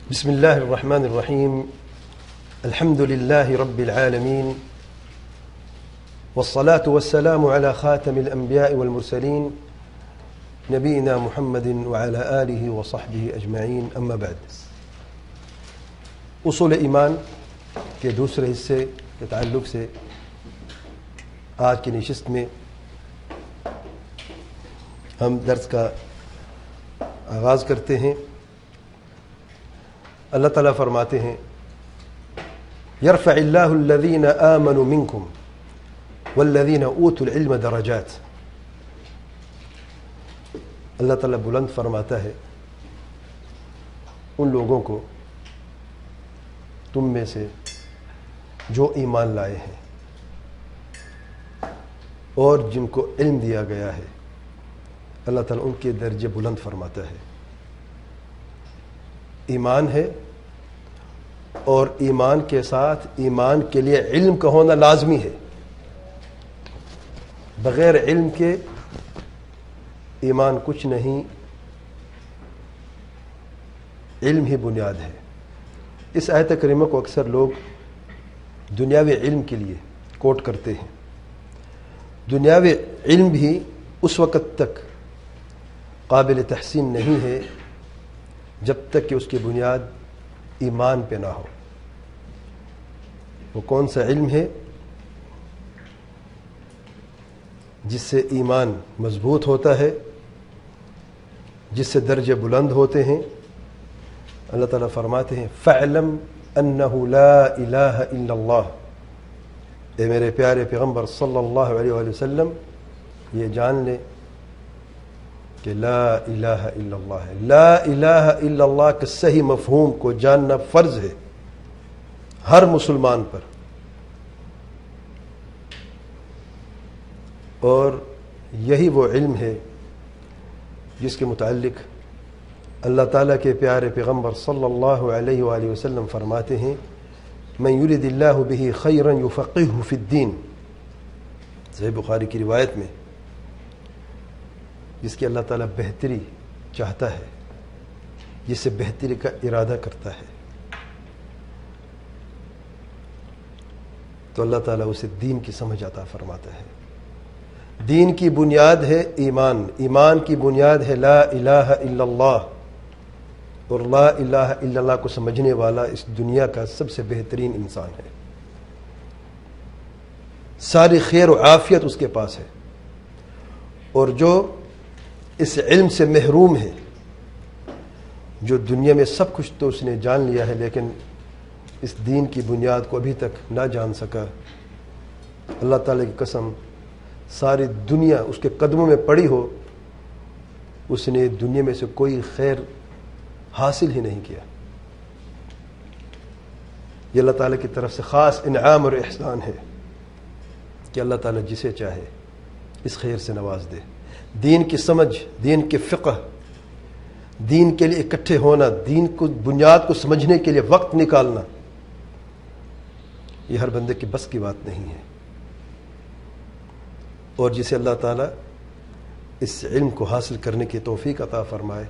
بسم الله الرحمن الرحيم. الحمد لله رب العالمين، والصلاة والسلام على خاتم الأنبياء والمرسلين نبينا محمد وعلى آله وصحبه أجمعين. أما بعد، اصول ایمان کے دوسرے حصے کے تعلق سے آج کی نشست میں ہم درس کا آغاز کرتے ہیں. اللہ تعالیٰ فرماتے ہیں یرفع اللہ الذین آمنوا منکم والذین اوتوا العلم درجات. اللہ تعالیٰ بلند فرماتا ہے ان لوگوں کو تم میں سے جو ایمان لائے ہیں اور جن کو علم دیا گیا ہے. اللہ تعالیٰ ان کے درجے بلند فرماتا ہے. ایمان ہے اور ایمان کے ساتھ ایمان کے لیے علم کا ہونا لازمی ہے. بغیر علم کے ایمان کچھ نہیں، علم ہی بنیاد ہے. اس آیت کریمہ کو اکثر لوگ دنیاوی علم کے لیے کوٹ کرتے ہیں. دنیاوی علم بھی اس وقت تک قابل تحسین نہیں ہے جب تک کہ اس کی بنیاد ایمان پہ نہ ہو. وہ کون سا علم ہے؟ جس سے ایمان مضبوط ہوتا ہے، جس سے درجے بلند ہوتے ہیں. اللہ تعالیٰ فرماتے ہیں فَاعْلَمْ أَنَّهُ لَا إِلَهَ إِلَّا اللَّهُ. اے میرے پیارے پیغمبر صلی اللہ علیہ وآلہ وسلم، یہ جان لے کہ لا الہ الا اللہ ہے. لا الہ الا اللہ کے صحیح مفہوم کو جاننا فرض ہے ہر مسلمان پر. اور یہی وہ علم ہے جس کے متعلق اللہ تعالیٰ کے پیارے پیغمبر صلی اللہ علیہ وآلہ وسلم فرماتے ہیں من یرد اللہ بہ خیرا یفقہہ فی الدین. صحیح بخاری کی روایت میں، جس کی اللہ تعالیٰ بہتری چاہتا ہے، جس سے بہتری کا ارادہ کرتا ہے، تو اللہ تعالیٰ اسے دین کی سمجھ عطا فرماتا ہے. دین کی بنیاد ہے ایمان. ایمان کی بنیاد ہے لا الہ الا اللہ. اور لا الہ الا اللہ کو سمجھنے والا اس دنیا کا سب سے بہترین انسان ہے. ساری خیر و عافیت اس کے پاس ہے. اور جو اس علم سے محروم ہے، جو دنیا میں سب کچھ تو اس نے جان لیا ہے لیکن اس دین کی بنیاد کو ابھی تک نہ جان سکا، اللہ تعالیٰ کی قسم ساری دنیا اس کے قدموں میں پڑی ہو، اس نے دنیا میں سے کوئی خیر حاصل ہی نہیں کیا. یہ اللہ تعالیٰ کی طرف سے خاص انعام اور احسان ہے کہ اللہ تعالیٰ جسے چاہے اس خیر سے نواز دے. دین کی سمجھ، دین کے فقہ، دین کے لیے اکٹھے ہونا، دین کو بنیاد کو سمجھنے کے لیے وقت نکالنا، یہ ہر بندے کی بس کی بات نہیں ہے. اور جسے اللہ تعالیٰ اس علم کو حاصل کرنے کی توفیق عطا فرمائے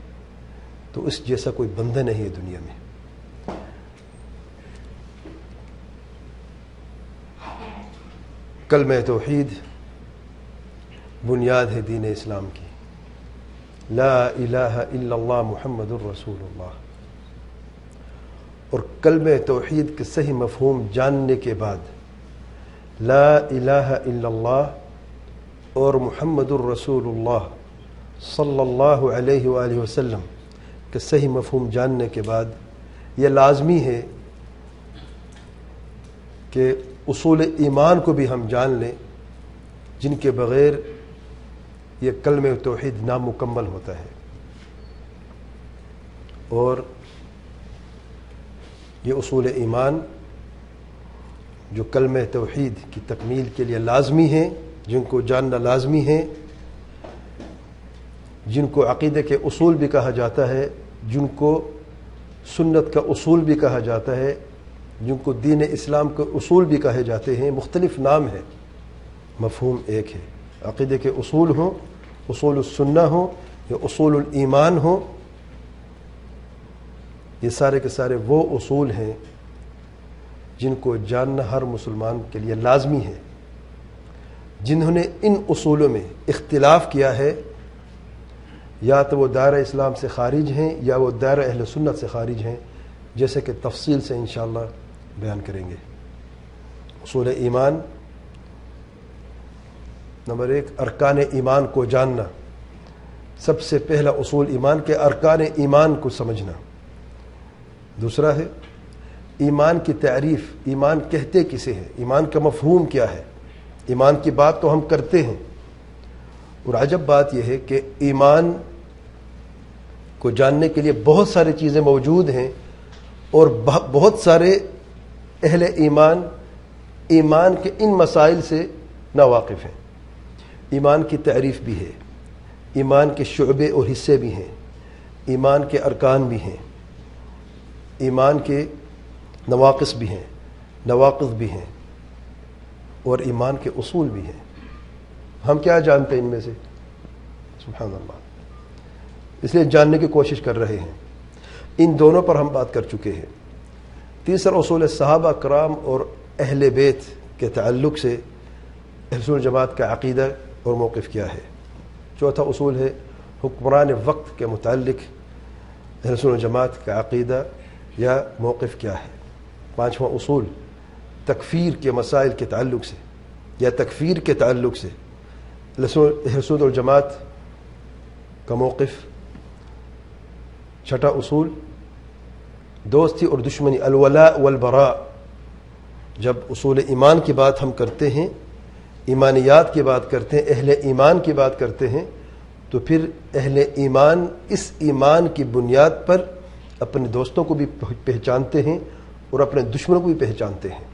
تو اس جیسا کوئی بندہ نہیں ہے دنیا میں. کلمہ توحید بنیاد ہے دین اسلام کی. لا الہ الا اللہ محمد الرسول اللہ. اور کلمہ توحید کے صحیح مفہوم جاننے کے بعد لا الہ الا اللہ اور محمد الرسول اللہ صلی اللہ علیہ وآلہ وسلم کے صحیح مفہوم جاننے کے بعد یہ لازمی ہے کہ اصول ایمان کو بھی ہم جان لیں، جن کے بغیر یہ کلمہ توحید نامکمل ہوتا ہے. اور یہ اصول ایمان جو کلمہ توحید کی تکمیل کے لیے لازمی ہیں، جن کو جاننا لازمی ہے، جن کو عقیدے کے اصول بھی کہا جاتا ہے، جن کو سنت کا اصول بھی کہا جاتا ہے، جن کو دین اسلام کے اصول بھی کہے جاتے ہیں. مختلف نام ہیں، مفہوم ایک ہے. عقیدے کے اصول ہوں، اصول السنہ ہوں یا اصول الایمان ہوں، یہ سارے کے سارے وہ اصول ہیں جن کو جاننا ہر مسلمان کے لیے لازمی ہے. جنہوں نے ان اصولوں میں اختلاف کیا ہے یا تو وہ دائرہ اسلام سے خارج ہیں یا وہ دائرہ اہل سنت سے خارج ہیں، جیسے کہ تفصیل سے انشاءاللہ بیان کریں گے. اصول ایمان، نمبر 1 ارکان ایمان کو جاننا. سب سے پہلا اصول ایمان کے ارکان ایمان کو سمجھنا. دوسرا ہے ایمان کی تعریف. ایمان کہتے کسے ہیں، ایمان کا مفہوم کیا ہے. ایمان کی بات تو ہم کرتے ہیں، اور عجب بات یہ ہے کہ ایمان کو جاننے کے لیے بہت ساری چیزیں موجود ہیں، اور بہت سارے اہل ایمان ایمان کے ان مسائل سے ناواقف ہیں. ایمان کی تعریف بھی ہے، ایمان کے شعبے اور حصے بھی ہیں، ایمان کے ارکان بھی ہیں، ایمان کے نواقص بھی ہیں، نواقض بھی ہیں، اور ایمان کے اصول بھی ہیں. ہم کیا جانتے ہیں ان میں سے؟ سبحان اللہ. اس لیے جاننے کی کوشش کر رہے ہیں. ان دونوں پر ہم بات کر چکے ہیں. تیسرا اصول صحابہ کرام اور اہل بیت کے تعلق سے اہل سنت جماعت کا عقیدہ اور موقف کیا ہے. چوتھا اصول ہے حکمران وقت کے متعلق اہل سنت جماعت کا عقیدہ یا موقف کیا ہے. پانچواں اصول تکفیر کے مسائل کے تعلق سے یا تکفیر کے تعلق سے اہل سنت والجماعت کا موقف. چھٹا اصول دوستی اور دشمنی، الولاء والبراء. جب اصول ایمان کی بات ہم کرتے ہیں، ایمانیات کی بات کرتے ہیں، اہل ایمان کی بات کرتے ہیں، تو پھر اہل ایمان اس ایمان کی بنیاد پر اپنے دوستوں کو بھی پہچانتے ہیں اور اپنے دشمنوں کو بھی پہچانتے ہیں.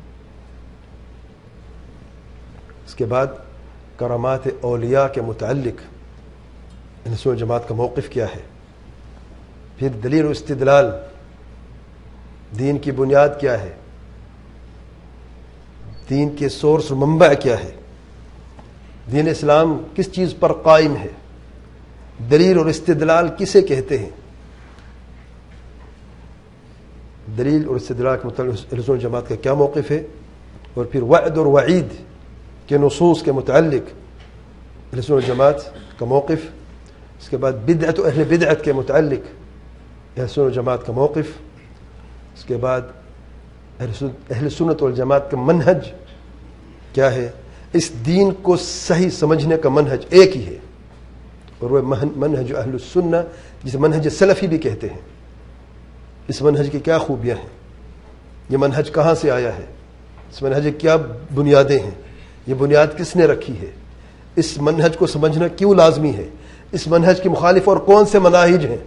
اس کے بعد کرامات اولیاء کے متعلق اہل سنت جماعت کا موقف کیا ہے. پھر دلیل و استدلال، دین کی بنیاد کیا ہے، دین کے سورس اور منبع کیا ہے، دین اسلام کس چیز پر قائم ہے، دلیل اور استدلال کسے کہتے ہیں. دلیل اور استدلال کے متعلق اہل سنت جماعت کا کیا موقف ہے. اور پھر وعد اور وعید کے نصوص کے متعلق اہل سنت جماعت کا موقف. اس کے بعد بدعت و اہل بدعت کے متعلق اہل سنت جماعت کا موقف. اس کے بعد اہل سنت والجماعت کا منہج کیا ہے. اس دین کو صحیح سمجھنے کا منہج ایک ہی ہے، اور وہ منہج اہل السنہ، جسے منہج سلفی بھی کہتے ہیں. اس منہج کی کیا خوبیاں ہیں، یہ منہج کہاں سے آیا ہے، اس منہج کی کیا بنیادیں ہیں، یہ بنیاد کس نے رکھی ہے، اس منہج کو سمجھنا کیوں لازمی ہے، اس منہج کی مخالف اور کون سے مناہج ہیں.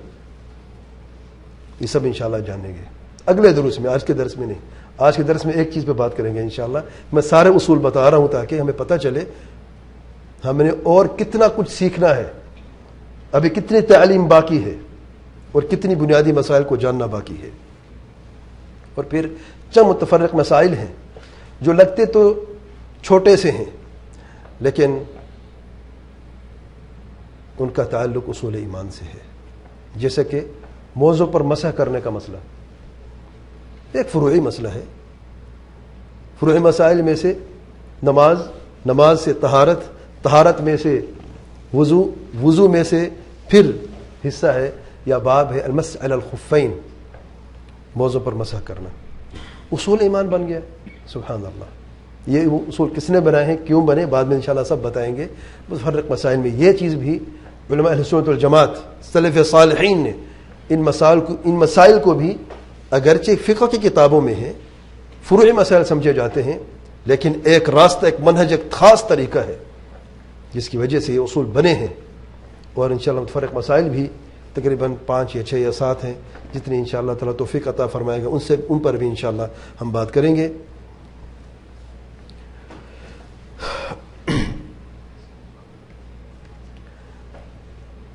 یہ سب انشاءاللہ جانیں گے اگلے درس میں، آج کے درس میں نہیں. آج کے درس میں ایک چیز پہ بات کریں گے انشاءاللہ. میں سارے اصول بتا رہا ہوں تاکہ ہمیں پتہ چلے ہم نے اور کتنا کچھ سیکھنا ہے، ابھی کتنی تعلیم باقی ہے، اور کتنی بنیادی مسائل کو جاننا باقی ہے. اور پھر چند متفرق مسائل ہیں جو لگتے تو چھوٹے سے ہیں، لیکن ان کا تعلق اصول ایمان سے ہے. جیسے کہ موضوع پر مسح کرنے کا مسئلہ ایک فروعی مسئلہ ہے. فروعی مسائل میں سے نماز سے طہارت میں سے وضو میں سے پھر حصہ ہے یا باب ہے المسح علی الخفین، موضوع پر مسح کرنا. اصول ایمان بن گیا. سبحان اللہ. یہ اصول کس نے بنائے ہیں، کیوں بنے، بعد میں انشاءاللہ سب بتائیں گے. متفرق مسائل میں یہ چیز بھی علماء اہل سنت والجماعت سلف صالحین نے ان مسائل کو بھی اگرچہ فقہ کی کتابوں میں ہیں، فروعی مسائل سمجھے جاتے ہیں، لیکن ایک راستہ، ایک منہج، ایک خاص طریقہ ہے جس کی وجہ سے یہ اصول بنے ہیں. اور انشاءاللہ متفرق مسائل بھی تقریباً 5 یا 6 یا 7 ہیں، جتنی انشاءاللہ تعالیٰ توفیق عطا فرمائے گا ان پر بھی انشاءاللہ ہم بات کریں گے.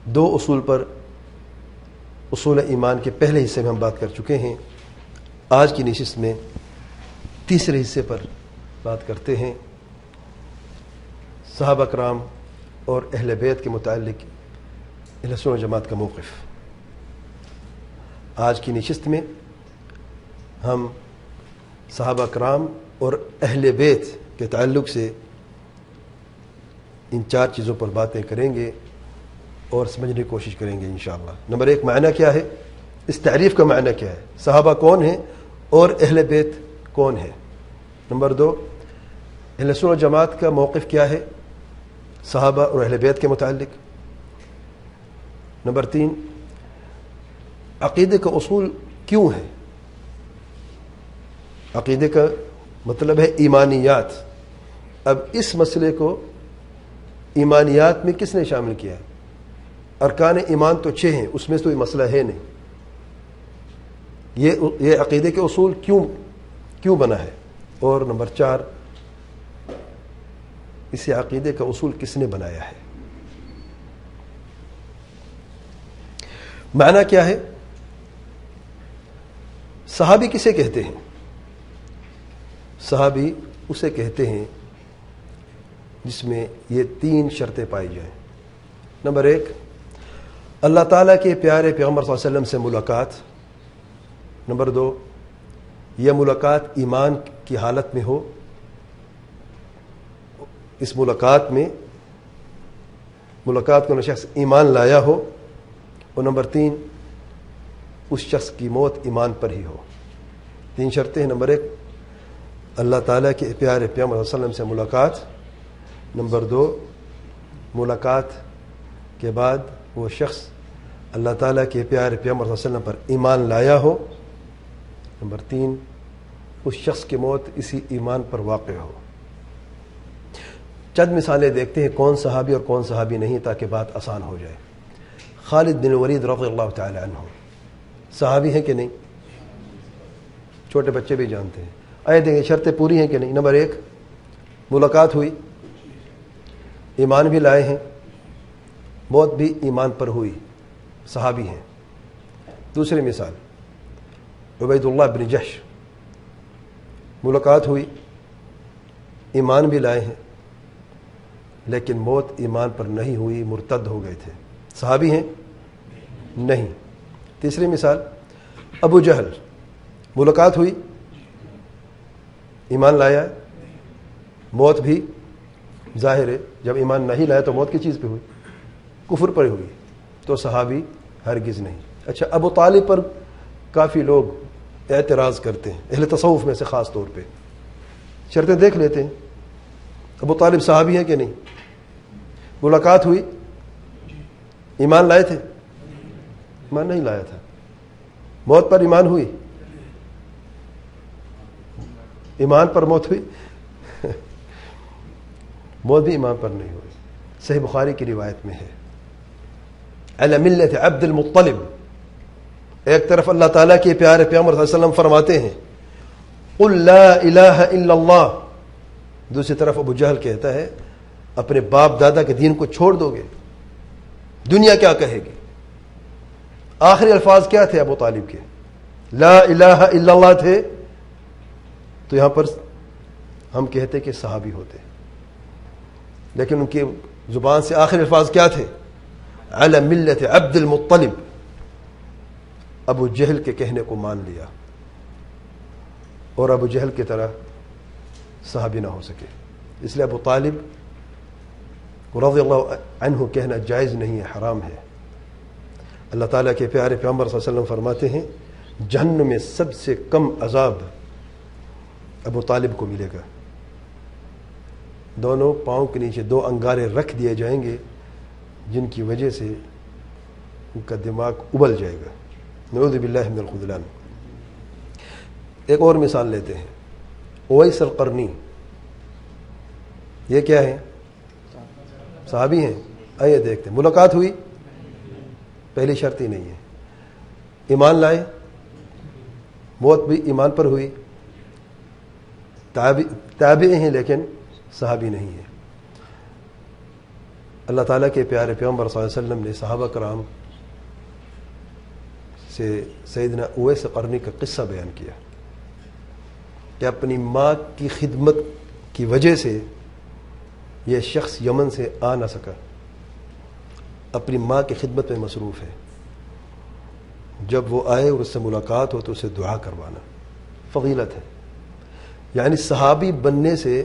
دو اصول پر، اصول ایمان کے پہلے حصے میں ہم بات کر چکے ہیں. آج کی نشست میں تیسرے حصے پر بات کرتے ہیں. صحابہ کرام اور اہل بیت کے متعلق اہل سنت جماعت کا موقف. آج کی نشست میں ہم صحابہ کرام اور اہل بیت کے تعلق سے ان 4 چیزوں پر باتیں کریں گے اور سمجھنے کی کوشش کریں گے انشاءاللہ۔ نمبر 1 معنی کیا ہے، اس تعریف کا معنی کیا ہے، صحابہ کون ہیں اور اہل بیت کون ہیں۔ نمبر 2 اہل سنت و جماعت کا موقف کیا ہے صحابہ اور اہل بیت کے متعلق۔ نمبر 3 عقیدے کا اصول کیوں ہے، عقیدے کا مطلب ہے ایمانیات۔ اب اس مسئلے کو ایمانیات میں کس نے شامل کیا ہے؟ ارکان ایمان تو 6 ہیں، اس میں تو یہ مسئلہ ہے نہیں۔ یہ عقیدے کے اصول کیوں بنا ہے؟ اور نمبر 4 اسے عقیدے کا اصول کس نے بنایا ہے؟ معنی کیا ہے؟ صحابی کسے کہتے ہیں؟ صحابی اسے کہتے ہیں جس میں یہ 3 شرطیں پائی جائیں۔ نمبر 1 اللہ تعالیٰ کے پیارے پیغمبر صلی اللہ علیہ وسلم سے ملاقات۔ نمبر 2 یہ ملاقات ایمان کی حالت میں ہو، اس ملاقات کو شخص ایمان لایا ہو۔ اور نمبر 3 اس شخص کی موت ایمان پر ہی ہو۔ 3 شرطیں ہیں۔ نمبر 1 اللہ تعالیٰ کے پیارے پیغمبر صلی اللہ علیہ وسلم سے ملاقات۔ نمبر 2 ملاقات کے بعد وہ شخص اللہ تعالیٰ کے پیارے پیغمبر صلی اللہ علیہ وسلم پر ایمان لایا ہو۔ نمبر 3 اس شخص کی موت اسی ایمان پر واقع ہو۔ چند مثالیں دیکھتے ہیں کون صحابی اور کون صحابی نہیں، تاکہ بات آسان ہو جائے۔ خالد بن ولید رضی اللہ تعالی عنہ صحابی ہیں کہ نہیں؟ چھوٹے بچے بھی جانتے ہیں۔ آئے دیکھیں شرطیں پوری ہیں کہ نہیں۔ نمبر 1 ملاقات ہوئی، ایمان بھی لائے ہیں، موت بھی ایمان پر ہوئی، صحابی ہیں۔ دوسری مثال عبید اللہ بن جحش، ملاقات ہوئی، ایمان بھی لائے ہیں، لیکن موت ایمان پر نہیں ہوئی، مرتد ہو گئے تھے، صحابی ہیں نہیں۔ تیسری مثال ابو جہل، ملاقات ہوئی، ایمان لایا، موت بھی ظاہر ہے جب ایمان نہیں لایا تو موت کی چیز پہ ہوئی، کفر پر ہوئی، تو صحابی ہرگز نہیں۔ اچھا ابو طالب پر کافی لوگ اعتراض کرتے ہیں، اہل تصوف میں سے خاص طور پہ۔ شرطیں دیکھ لیتے ہیں، ابو طالب صحابی ہیں کہ نہیں؟ ملاقات ہوئی، ایمان لائے تھے؟ ایمان نہیں لایا تھا۔ موت پر ایمان ہوئی؟ ایمان پر موت ہوئی؟ موت بھی ایمان پر نہیں ہوئی۔ صحیح بخاری کی روایت میں ہے علی ملت عبد المطلب، ایک طرف اللہ تعالیٰ کے پیارے پیغمبر صلی اللہ علیہ وسلم فرماتے ہیں قل لا الہ الا اللہ، دوسری طرف ابو جہل کہتا ہے اپنے باپ دادا کے دین کو چھوڑ دو گے، دنیا کیا کہے گی؟ آخری الفاظ کیا تھے ابو طالب کے؟ لا الہ الا اللہ تھے۔ تو یہاں پر ہم کہتے کہ صحابی ہوتے، لیکن ان کی زبان سے آخری الفاظ کیا تھے؟ علی ملت عبد المطلب۔ ابو جہل کے کہنے کو مان لیا اور ابو جہل کی طرح صحابی نہ ہو سکے، اس لیے ابو طالب رضی اللہ عنہ کہنا جائز نہیں ہے، حرام ہے۔ اللہ تعالیٰ کے پیارے پیغمبر صلی اللہ علیہ وسلم فرماتے ہیں جہنم میں سب سے کم عذاب ابو طالب کو ملے گا، دونوں پاؤں کے نیچے 2 انگارے رکھ دیے جائیں گے جن کی وجہ سے ان کا دماغ ابل جائے گا، نعوذ باللہ من الخذلان۔ ایک اور مثال لیتے ہیں، اویس القرنی، یہ کیا ہے؟ صحابی ہیں۔ آئیے دیکھتے ہیں، ملاقات ہوئی، پہلی شرط ہی نہیں ہے، ایمان موت بھی ایمان پر ہوئی، تابعی ہیں لیکن صحابی نہیں ہے۔ اللہ تعالیٰ کے پیارے پیغمبر صلی اللہ علیہ وسلم نے صحابہ کرام سے سیدنا اویس قرنی کا قصہ بیان کیا کہ اپنی ماں کی خدمت کی وجہ سے یہ شخص یمن سے آ نہ سکا، اپنی ماں کی خدمت میں مصروف ہے، جب وہ آئے اور اس سے ملاقات ہو تو اسے دعا کروانا فضیلت ہے. یعنی صحابی بننے سے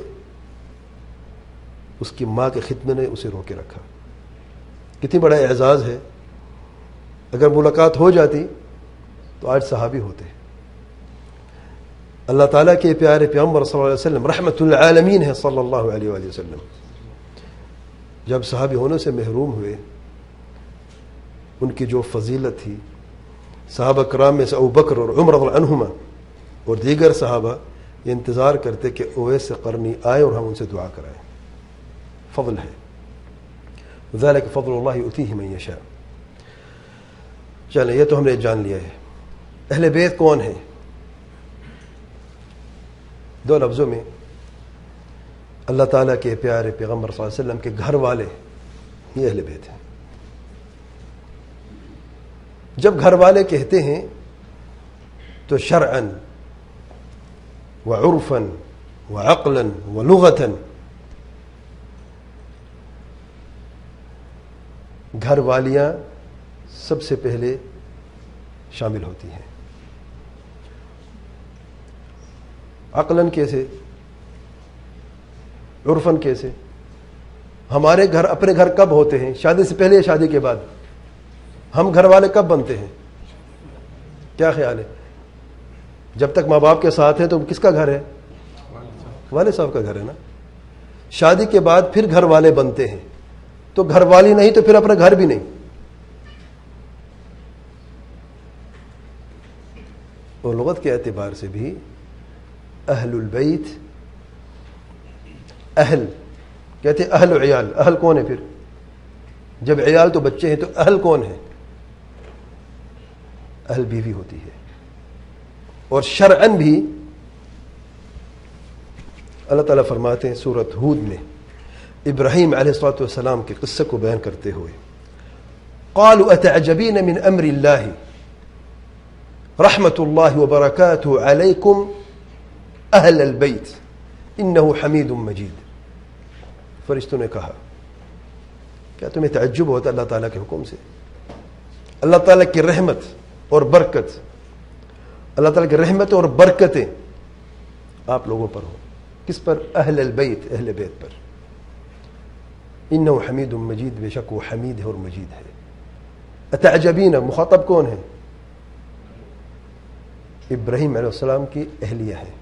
اس کی ماں کے خدمت نے اسے روکے رکھا. کتنی بڑا اعزاز ہے. اگر ملاقات ہو جاتی تو آج صحابی ہوتے. اللہ تعالیٰ کے پیارے پیغمبر صلی اللہ علیہ وسلم رحمت العالمین ہے صلی اللہ علیہ وآلہ وسلم. جب صحابی ہونے سے محروم ہوئے، ان کی جو فضیلت تھی، صحابہ کرام میں سے ابو بکر اور عمر رضی اللہ عنہما اور دیگر صحابہ یہ انتظار کرتے کہ اویس قرنی آئے اور ہم ان سے دعا کرائیں. فضل ہے. ذالک فضل اللہ یؤتیہ من یشاء. چلیں یہ تو ہم نے جان لیا ہے. اہل بیت کون ہیں؟ دو لفظوں میں اللہ تعالیٰ کے پیارے پیغمبر صلی اللہ علیہ وسلم کے گھر والے یہ اہل بیت ہیں. جب گھر والے کہتے ہیں تو شرعاً وعرفاً وعقلاً ولغتاً گھر والیاں سب سے پہلے شامل ہوتی ہیں. عقلاً کیسے؟ عرفاً کیسے؟ ہمارے گھر اپنے گھر کب ہوتے ہیں؟ شادی سے پہلے یا شادی کے بعد؟ ہم گھر والے کب بنتے ہیں؟ کیا خیال ہے؟ جب تک ماں باپ کے ساتھ ہیں تو کس کا گھر ہے؟ والد صاحب کا گھر ہے نا. شادی کے بعد پھر گھر والے بنتے ہیں. تو گھر والی نہیں تو پھر اپنا گھر بھی نہیں. اور لغت کے اعتبار سے بھی اہل البیت، اہل کہتے ہیں اہل و عیال. اہل کون ہے پھر؟ جب عیال تو بچے ہیں تو اہل کون ہے؟ اہل بیوی ہوتی ہے. اور شرعاً بھی اللہ تعالیٰ فرماتے ہیں سورۃ ہود میں ابراہیم علیہ الصلوۃ والسلام کے قصے کو بیان کرتے ہوئے قالوا اتعجبین من امر اللہ رحمت اللہ وبرکاتہ علیکم اہل البیت انہ حمید مجید. فرشتوں نے کہا کیا تمہیں تعجب ہوتا اللہ تعالیٰ کے حکم سے؟ اللہ تعالیٰ کی رحمت اور برکت، اللہ تعالیٰ کی رحمت اور برکتیں آپ لوگوں پر ہو. کس پر؟ اہل البیت، اہل بیت پر. انہ حمید مجید، بے شک وہ حمید ہے اور مجید ہے. اتعجبین، مخاطب کون ہے؟ ابراہیم علیہ السلام کی اہلیہ ہے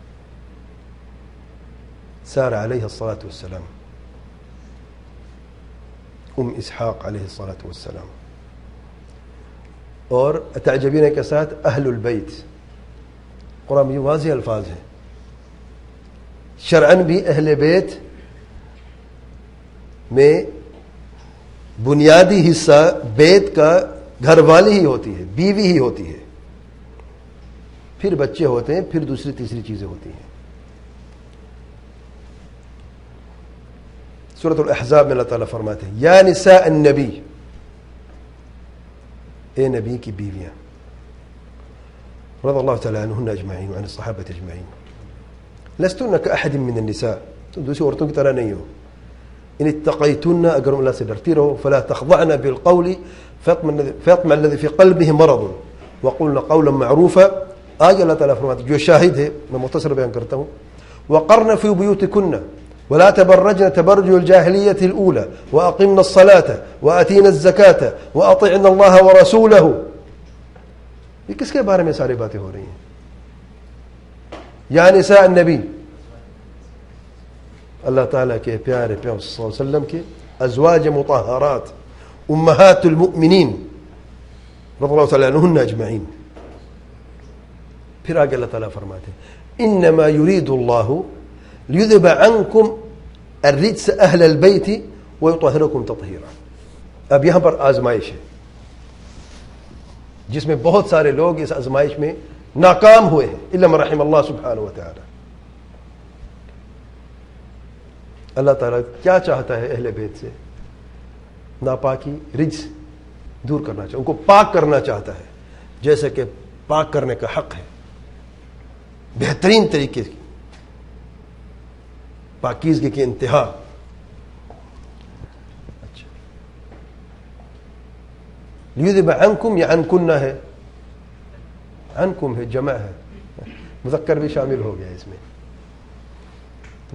سارہ علیہ الصلاۃ والسلام، اسحاق علیہ الصلاۃ والسلام. اور اتعجبین کے ساتھ اہل البیت. قرآن میں واضح الفاظ ہیں. شرعاً بھی اہل بیت میں بنیادی حصہ بیت کا گھر والی ہی ہوتی ہے، بیوی ہی ہوتی ہے. پھر بچے ہوتے ہیں، پھر دوسری تیسری چیزیں ہوتی ہیں. سورۃ الاحزاب میں اللہ تعالیٰ فرماتے ہیں یا نساء النبی، اے نبی کی بیویاں، رضی اللہ تعالیٰ عنہن اجمعین وعن الصحابۃ اجمعین، لستن کاحد من النساء، تم دوسری عورتوں کی طرح نہیں ہو. ان اتقیتن، اگر اللہ سے ڈرتی رہو، فلا تخضعن بالقول فیطمع الذی فی قلبہ مرض وقلن قولا معروفا. آگے اللہ تعالیٰ فرماتے جو شاہد ہے، میں مختصر بیان کرتا ہوں. وقرن فی بیوتکن ولا تبرجن تبرج الجاہلیۃ الاولى واقمن الصلاة واتین الزکاة واطعن اللہ ورسولہ. یہ کس کے بارے میں ساری باتیں ہو رہی ہیں؟ یا نساء النبی، اللہ تعالیٰ کے پیارے پیغمبر صلی اللہ علیہ وسلم کے ازواج مطہرات امہات المؤمنین رضی اللہ تعالیٰ عنہن اجمعین. پھر آگے اللہ تعالیٰ فرماتے ہیں انما یرید اللہ لیذهب عنکم الرجس اہل البیت ویطہرکم تطہیرا. اب یہاں پر آزمائش ہے جس میں بہت سارے لوگ اس آزمائش میں ناکام ہوئے ہیں الا من رحم اللہ سبحانہ وتعالی. اللہ تعالیٰ کیا چاہتا ہے اہل بیت سے؟ ناپاکی، رجس دور کرنا چاہتا ہے، ان کو پاک کرنا چاہتا ہے، جیسے کہ پاک کرنے کا حق ہے بہترین طریقے کی، پاکیزگی کی انتہا. اچھا، لیذهب عنکم یا عنکن ہے، عنکم ہے، جمع ہے، مذکر بھی شامل ہو گیا اس میں.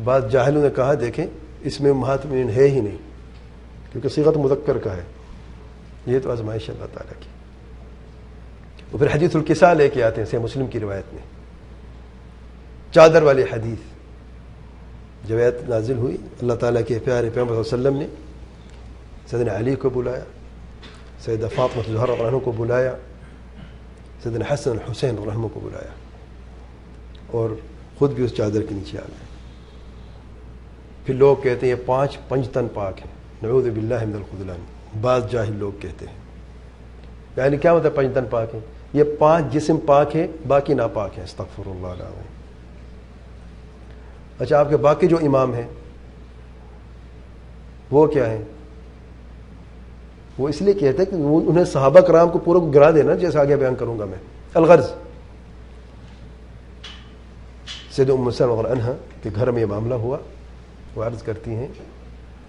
بعض جاہلوں نے کہا دیکھیں اس میں امہات المؤمنین ہے ہی نہیں، کیونکہ صیغت مذکر کا ہے. یہ تو آزمائش اللہ تعالیٰ کی. اور پھر حدیث الکساء لے کے آتے ہیں، صحیح مسلم کی روایت میں چادر والی حدیث. جب آیت نازل ہوئی اللہ تعالیٰ کے پیارے پیغمبر صلی اللہ علیہ وسلم نے سیدنا علی کو بلایا، سیدہ فاطمہ الزہرا رضی اللہ عنہ کو بلایا، سیدنا حسن الحسین رضی اللہ عنہ کو بلایا، اور خود بھی اس چادر کے نیچے آ گئے. پھر لوگ کہتے ہیں یہ 5 پنجتن پاک ہیں، نعوذ باللہ من الخذلان. بعض جاہل لوگ کہتے ہیں یعنی کیا مطلب پنجتن پاک ہیں؟ یہ 5 جسم پاک ہیں، باقی ناپاک ہیں. استغفر اللہ العظیم. اچھا آپ کے باقی جو امام ہیں وہ کیا ہیں؟ وہ اس لیے کہتے ہیں کہ انہیں صحابہ کرام کو پورا گرا دینا، جیسے آگے بیان کروں گا میں. الغرض سید ام سلمہ رضی اللہ عنہا کے گھر میں یہ معاملہ ہوا. وہ عرض کرتی ہیں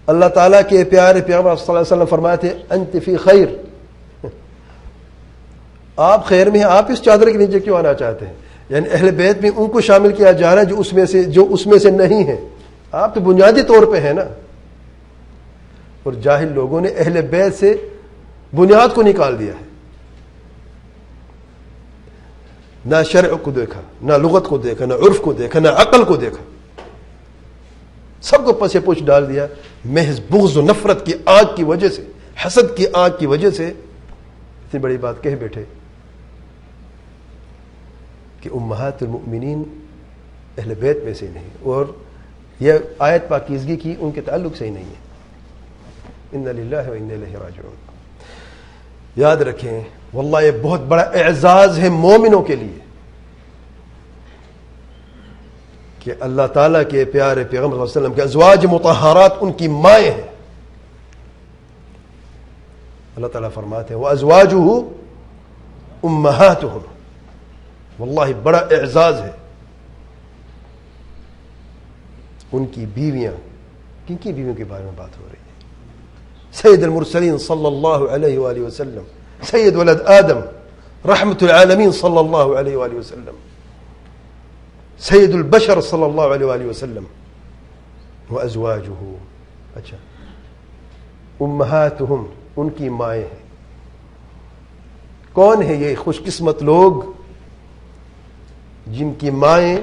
اللہ تعالیٰ کے پیارے پیغمبر صلی اللہ علیہ وسلم فرمائے تھے انت فی خیر، آپ خیر میں ہیں، آپ اس چادر کے نیچے کیوں آنا چاہتے ہیں؟ یعنی اہل بیت میں ان کو شامل کیا جا رہا ہے جو اس میں سے نہیں ہے. آپ تو بنیادی طور پہ ہیں نا. اور جاہل لوگوں نے اہل بیت سے بنیاد کو نکال دیا ہے. نہ شرع کو دیکھا، نہ لغت کو دیکھا، نہ عرف کو دیکھا، نہ عقل کو دیکھا، سب کو پسے پوچھ ڈال دیا. محض بغض و نفرت کی آگ کی وجہ سے، حسد کی آگ کی وجہ سے اتنی بڑی بات کہہ بیٹھے کہ امہات المؤمنین اہل بیت میں سے نہیں. اور یہ آیت پاکیزگی کی ان کے تعلق سے ہی نہیں ہے. انا للہ و انا الیہ راجعون. یاد رکھیں واللہ یہ بہت بڑا اعزاز ہے مومنوں کے لیے کہ اللہ تعالیٰ کے پیارے پیغمبر صلی اللہ علیہ وسلم کے ازواج مطہرات ان کی مائیں ہیں. اللہ تعالیٰ فرماتے ہیں وَأَزْوَاجُهُ أُمَّهَاتُهُمْ. واللہ بڑا اعزاز ہے. ان کی بیویاں، کن کی بیویوں کے بارے میں بات ہو رہی ہے؟ سید المرسلین صلی اللہ علیہ وآلہ وسلم، سید ولد آدم، رحمت العالمین صلی اللہ علیہ وآلہ وسلم، سید البشر صلی اللہ علیہ وآلہ وسلم. وازواجہ، اچھا امہاتہم، ان کی مائیں ہیں. کون ہے یہ خوش قسمت لوگ جن کی مائیں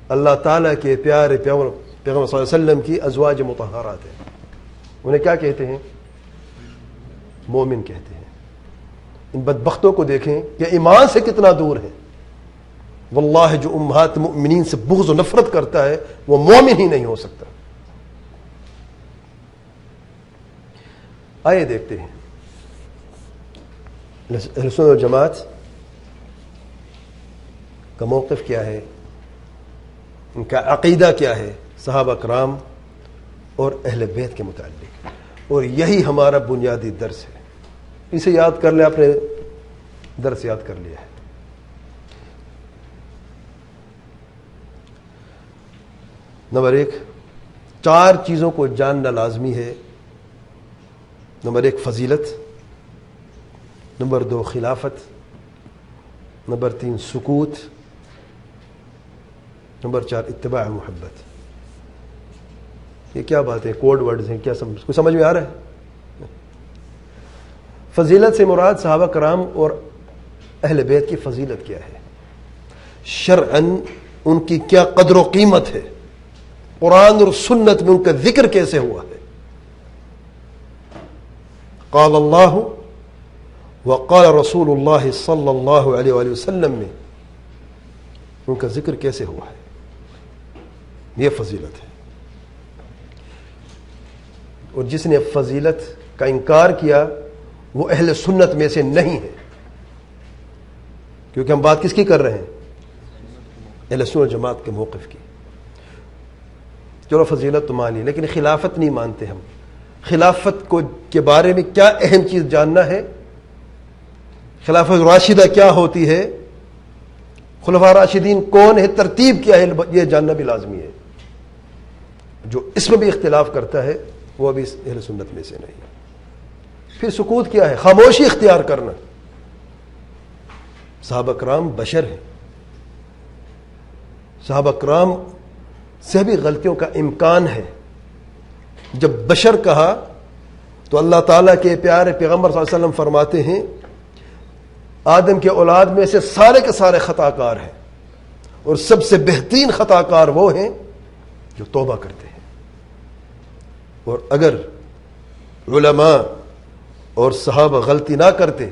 اللہ تعالیٰ کے پیارے پیغمبر صلی اللہ علیہ وسلم کی ازواج مطہرات ہیں؟ انہیں کیا کہتے ہیں؟ مومن کہتے ہیں. ان بدبختوں کو دیکھیں کہ ایمان سے کتنا دور ہے. واللہ جو امہات مؤمنین سے بغض و نفرت کرتا ہے وہ مومن ہی نہیں ہو سکتا. آئیے دیکھتے ہیں اہل سنت والجماعت کا موقف کیا ہے، ان کا عقیدہ کیا ہے صحابہ کرام اور اہل بیت کے متعلق. اور یہی ہمارا بنیادی درس ہے. اسے یاد کر لیں، اپنے درس یاد کر لیا ہے. نمبر 1، 4 چیزوں کو جاننا لازمی ہے. نمبر 1 فضیلت، نمبر 2 خلافت، نمبر 3 سکوت، نمبر 4 اتباع محبت. یہ کیا بات ہے؟ کوڈ ورڈز ہیں. کیا سمجھ میں آ رہا ہے؟ فضیلت سے مراد صحابہ کرام اور اہل بیت کی فضیلت کیا ہے، شرعاً ان کی کیا قدر و قیمت ہے، قرآن اور سنت میں ان کا ذکر کیسے ہوا ہے. قال اللہ وقال رسول اللہ صلی اللہ علیہ وآلہ وسلم میں ان کا ذکر کیسے ہوا ہے. یہ فضیلت ہے. اور جس نے فضیلت کا انکار کیا وہ اہل سنت میں سے نہیں ہے. کیونکہ ہم بات کس کی کر رہے ہیں؟ اہل سنت جماعت کے موقف کی. چلو فضیلت تو مانی، لیکن خلافت نہیں مانتے ہم. خلافت کو کے بارے میں کیا اہم چیز جاننا ہے، خلافت راشدہ کیا ہوتی ہے، خلفاء راشدین کون ہے، ترتیب کیا ہے، یہ جاننا بھی لازمی ہے. جو اس میں بھی اختلاف کرتا ہے وہ بھی اہل سنت میں سے نہیں. پھر سکوت کیا ہے؟ خاموشی اختیار کرنا. صحابہ کرام بشر ہیں، صحابہ کرام سے بھی غلطیوں کا امکان ہے. جب بشر کہا تو اللہ تعالیٰ کے پیارے پیغمبر صلی اللہ علیہ وسلم فرماتے ہیں آدم کے اولاد میں سے سارے کے سارے خطا کار ہیں، اور سب سے بہترین خطا کار وہ ہیں جو توبہ کرتے ہیں. اور اگر علماء اور صحابہ غلطی نہ کرتے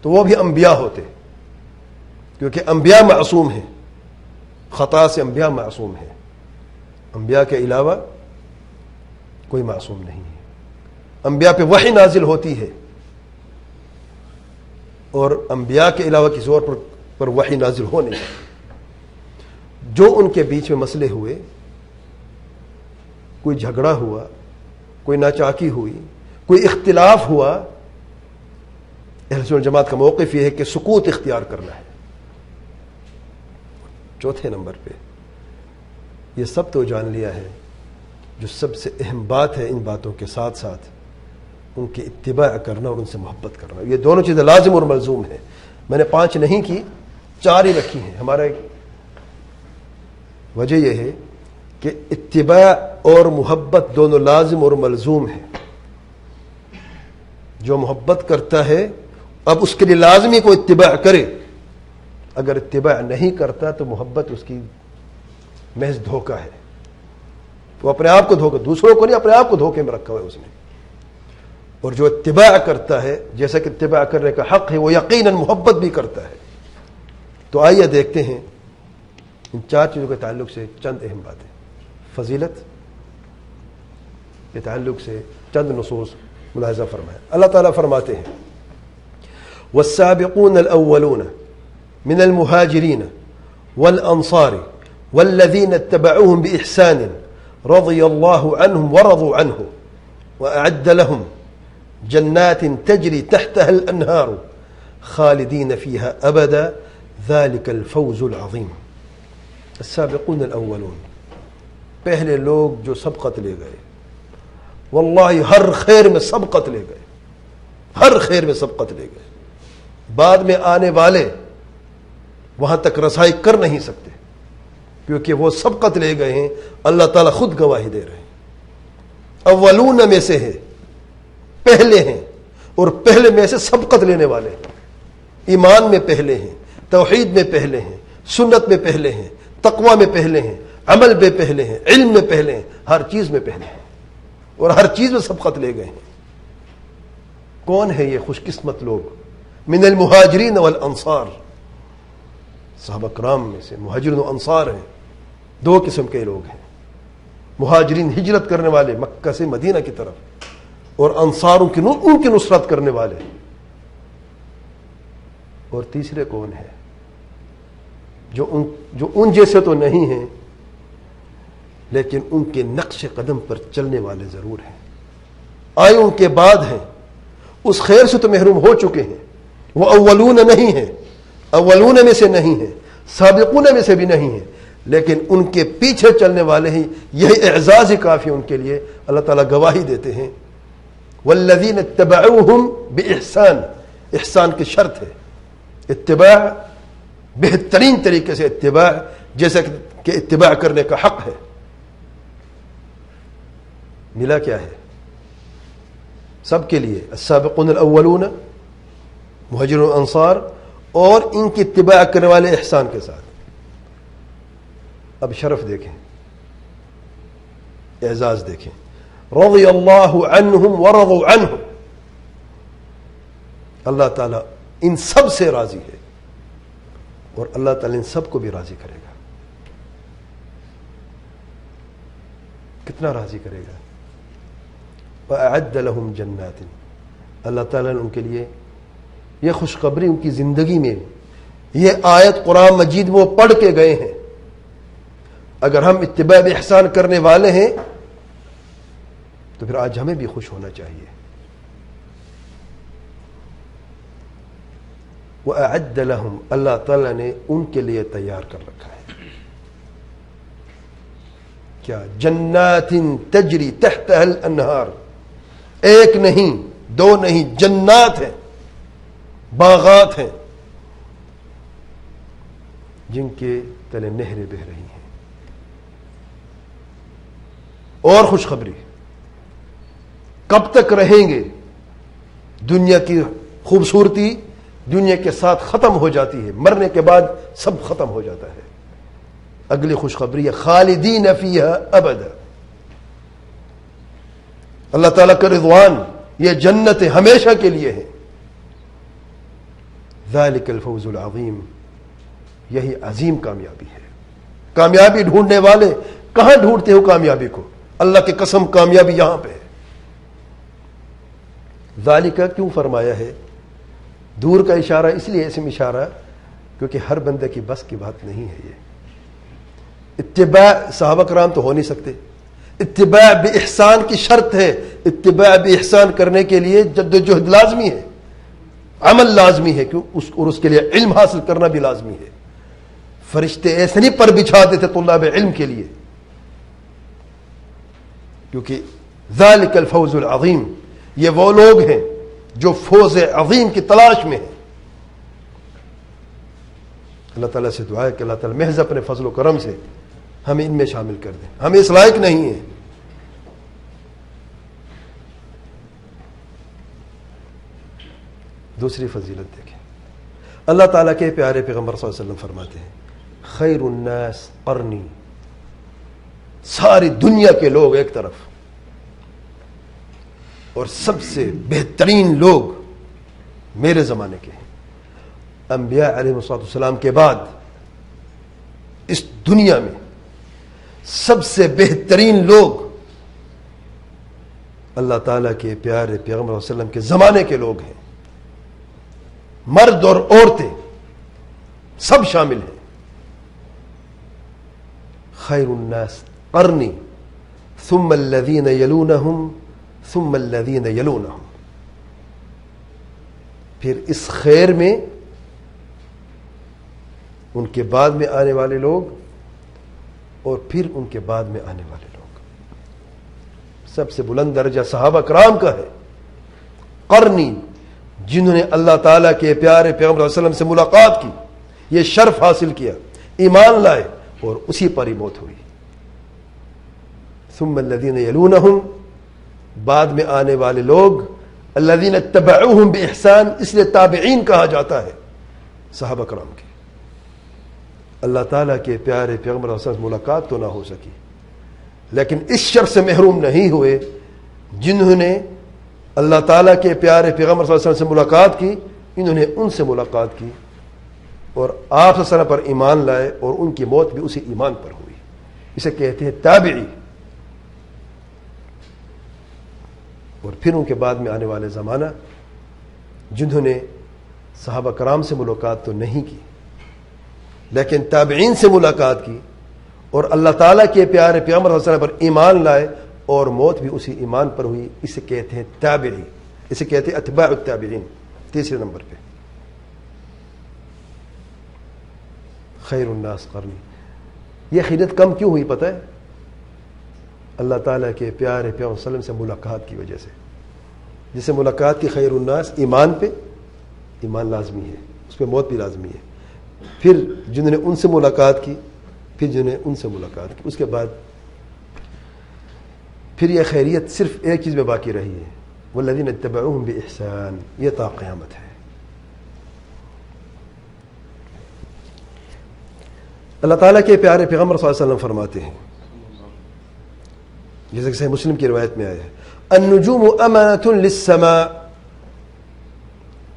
تو وہ بھی انبیاء ہوتے، کیونکہ انبیاء معصوم ہیں، خطا سے انبیاء معصوم ہیں. انبیاء کے علاوہ کوئی معصوم نہیں ہے. انبیاء پہ وحی نازل ہوتی ہے، اور انبیاء کے علاوہ کسی اور پر وحی نازل ہو نہیں. جو ان کے بیچ میں مسئلے ہوئے، کوئی جھگڑا ہوا، کوئی ناچاکی ہوئی، کوئی اختلاف ہوا، اہل سنت جماعت کا موقف یہ ہے کہ سکوت اختیار کرنا ہے. چوتھے نمبر پہ یہ سب تو جان لیا ہے، جو سب سے اہم بات ہے ان باتوں کے ساتھ ساتھ ان کی اتباع کرنا اور ان سے محبت کرنا. یہ دونوں چیزیں لازم اور ملزوم ہیں. میں نے 5 نہیں کی، 4 ہی رکھی ہیں. ہمارا وجہ یہ ہے کہ اتباع اور محبت دونوں لازم اور ملزوم ہیں. جو محبت کرتا ہے اب اس کے لیے لازمی کو اتباع کرے، اگر اتباع نہیں کرتا تو محبت اس کی محض دھوکہ ہے. وہ اپنے آپ کو دھوکہ، دوسروں کو نہیں، اپنے آپ کو دھوکے میں رکھا ہوا ہے اس نے. اور جو اتباع کرتا ہے، جیسا کہ اتباع کرنے کا حق ہے، وہ یقیناً محبت بھی کرتا ہے. تو آئیے دیکھتے ہیں ان 4 چیزوں کے تعلق سے چند اہم باتیں. فضیلت کے تعلق سے چند نصوص ملاحظہ فرمائیں. اللہ تعالیٰ فرماتے ہیں والسابقون الاولون من المهاجرين والانصار والذين اتبعوهم باحسان رضي الله عنهم ورضوا عنه واعد لهم جنات تجري تحتها الانهار خالدين فيها ابدا ذلك الفوز العظيم. السابقون الاولون، پہلے لوگ جو سبقت لے گئے، واللہ ہر خیر میں سبقت لے گئے، ہر خیر میں سبقت لے گئے. بعد میں آنے والے وہاں تک رسائی کر نہیں سکتے، کیونکہ وہ سبقت لے گئے ہیں. اللہ تعالیٰ خود گواہی دے رہے ہیں. اولون میں سے ہے، پہلے ہیں، اور پہلے میں سے سبقت لینے والے ہیں. ایمان میں پہلے ہیں، توحید میں پہلے ہیں، سنت میں پہلے ہیں، تقوی میں پہلے ہیں، عمل میں پہلے ہیں، علم میں پہلے ہیں، ہر چیز میں پہلے ہیں، اور ہر چیز میں سبقت لے گئے ہیں. کون ہے یہ خوش قسمت لوگ؟ من المہاجرین والانصار، صحابہ کرام میں سے مہاجرین و انصار ہیں. 2 قسم کے لوگ ہیں. مہاجرین ہجرت کرنے والے مکہ سے مدینہ کی طرف، اور انصار ان کی نصرت کرنے والے. اور تیسرے کون ہے؟ جو ان جیسے تو نہیں ہیں، لیکن ان کے نقش قدم پر چلنے والے ضرور ہیں. آئے ان کے بعد ہیں، اس خیر سے تو محروم ہو چکے ہیں. وہ اولون نہیں ہیں، اولون میں سے نہیں ہیں، سابقون میں سے بھی نہیں ہیں، لیکن ان کے پیچھے چلنے والے ہیں. یہی اعزاز ہی کافی ان کے لیے. اللہ تعالیٰ گواہی دیتے ہیں والذین اتبعوہم باحسان. احسان کی شرط ہے اتباع، بہترین طریقے سے اتباع، جیسا کہ اتباع کرنے کا حق ہے. ملا کیا ہے سب کے لیے؟ السابقون الاولون، مہاجرون والانصار، اور ان کی اتباع کرنے والے احسان کے ساتھ. اب شرف دیکھیں، اعزاز دیکھیں. رضی اللہ عنہم ورضوا عنہ، اللہ تعالیٰ ان سب سے راضی ہے، اور اللہ تعالیٰ ان سب کو بھی راضی کرے گا. کتنا راضی کرے گا؟ وَأَعَدَّ لَهُمْ جَنَّاتٍ، اللہ تعالیٰ نے ان کے لیے یہ خوشخبری ان کی زندگی میں، یہ آیت قرآن مجید میں وہ پڑھ کے گئے ہیں. اگر ہم اتباع احسان کرنے والے ہیں تو پھر آج ہمیں بھی خوش ہونا چاہیے. وَأَعَدَّ لَهُمْ، اللہ تعالیٰ نے ان کے لیے تیار کر رکھا ہے کیا؟ جنات تجری تحتها الانہار. ایک نہیں، 2 نہیں، جنات ہیں، باغات ہیں. جن کے تلے نہریں بہ رہی ہیں. اور خوشخبری، کب تک رہیں گے؟ دنیا کی خوبصورتی دنیا کے ساتھ ختم ہو جاتی ہے، مرنے کے بعد سب ختم ہو جاتا ہے. اگلی خوشخبری ہے خالدین فیہا ابدا. اللہ تعالیٰ کا رضوان، یہ جنت ہمیشہ کے لیے ہے. ذالک الفوز العظیم، یہی عظیم کامیابی ہے. کامیابی ڈھونڈنے والے کہاں ڈھونڈتے ہو کامیابی کو؟ اللہ کی قسم کامیابی یہاں پہ ہے. ذالک کیوں فرمایا ہے؟ دور کا اشارہ اس لیے اسم اشارہ کیونکہ ہر بندے کی بس کی بات نہیں ہے. یہ اتباع صحابہ کرام تو ہو نہیں سکتے. اتباع باحسان کی شرط ہے. اتباع باحسان کرنے کے لیے جدوجہد لازمی ہے، عمل لازمی ہے، اور اس کے لیے علم حاصل کرنا بھی لازمی ہے. فرشتے ایسے نہیں پر بچھا دیتے طلاب علم کے لیے، کیونکہ ذالک الفوز العظیم، یہ وہ لوگ ہیں جو فوز عظیم کی تلاش میں ہیں. اللہ تعالیٰ سے دعا ہے کہ اللہ تعالیٰ محض اپنے فضل و کرم سے ہمیں ان میں شامل کر دیں. ہم اس لائق نہیں ہیں. دوسری فضیلت دیکھیں، اللہ تعالیٰ کے پیارے پیغمبر صلی اللہ علیہ وسلم فرماتے ہیں خیر الناس قرنی. ساری دنیا کے لوگ ایک طرف، اور سب سے بہترین لوگ میرے زمانے کے ہیں. انبیاء علیہ السلام کے بعد اس دنیا میں سب سے بہترین لوگ اللہ تعالیٰ کے پیارے پیغمبر صلی اللہ علیہ وسلم کے زمانے کے لوگ ہیں. مرد اور عورتیں سب شامل ہیں. خیر الناس قرنی ثم الذین یلونہم ثم الذین یلونہم. پھر اس خیر میں ان کے بعد میں آنے والے لوگ، اور پھر ان کے بعد میں آنے والے لوگ. سب سے بلند درجہ صحابہ کرام کا ہے. قرنی، جنہوں نے اللہ تعالیٰ کے پیارے پیغمبر صلی اللہ علیہ وسلم سے ملاقات کی، یہ شرف حاصل کیا، ایمان لائے، اور اسی پر ہی موت ہوئی. ثم الذین یلونہم، بعد میں آنے والے لوگ، الذین اتبعوہم باحسان، اس لیے تابعین کہا جاتا ہے صحابہ کرام کے. اللہ تعالیٰ کے پیارے پیغمبر صلی اللہ علیہ وسلم سے ملاقات تو نہ ہو سکی، لیکن اس شرف سے محروم نہیں ہوئے جنہوں نے اللہ تعالیٰ کے پیارے پیغمبر صلی اللہ علیہ وسلم سے ملاقات کی. انہوں نے ان سے ملاقات کی اور آپ صلی اللہ علیہ وسلم پر ایمان لائے، اور ان کی موت بھی اسی ایمان پر ہوئی. اسے کہتے ہیں تابعی. اور پھر ان کے بعد میں آنے والے زمانہ جنہوں نے صحابہ کرام سے ملاقات تو نہیں کی لیکن تابعین سے ملاقات کی، اور اللہ تعالیٰ کے پیارے پیغمبر صلی اللہ علیہ وسلم پر ایمان لائے، اور موت بھی اسی ایمان پر ہوئی. اسے کہتے ہیں تابعی، اسے کہتے ہیں اتباع التابعین. تیسرے نمبر پہ خیر الناس قرنی. یہ خیرت کم کیوں ہوئی پتہ ہے؟ اللہ تعالیٰ کے پیارے پیغمبر صلی اللہ علیہ وسلم سے ملاقات کی وجہ سے. جسے ملاقات کی خیر الناس، ایمان پہ ایمان لازمی ہے، اس پہ موت بھی لازمی ہے. پھر جنہوں نے ان سے ملاقات کی، پھر جنہوں نے ان سے ملاقات کی، اس کے بعد پھر یہ خیریت صرف ایک چیز میں باقی رہی ہے، والذین اتبعوہم باحسان. یہ تا قیامت ہے. اللہ تعالیٰ کے پیارے پیغمبر صلی اللہ علیہ وسلم فرماتے ہیں، جیسے کہ صحیح مسلم کی روایت میں آیا ہے، النجوم امانۃ للسماء.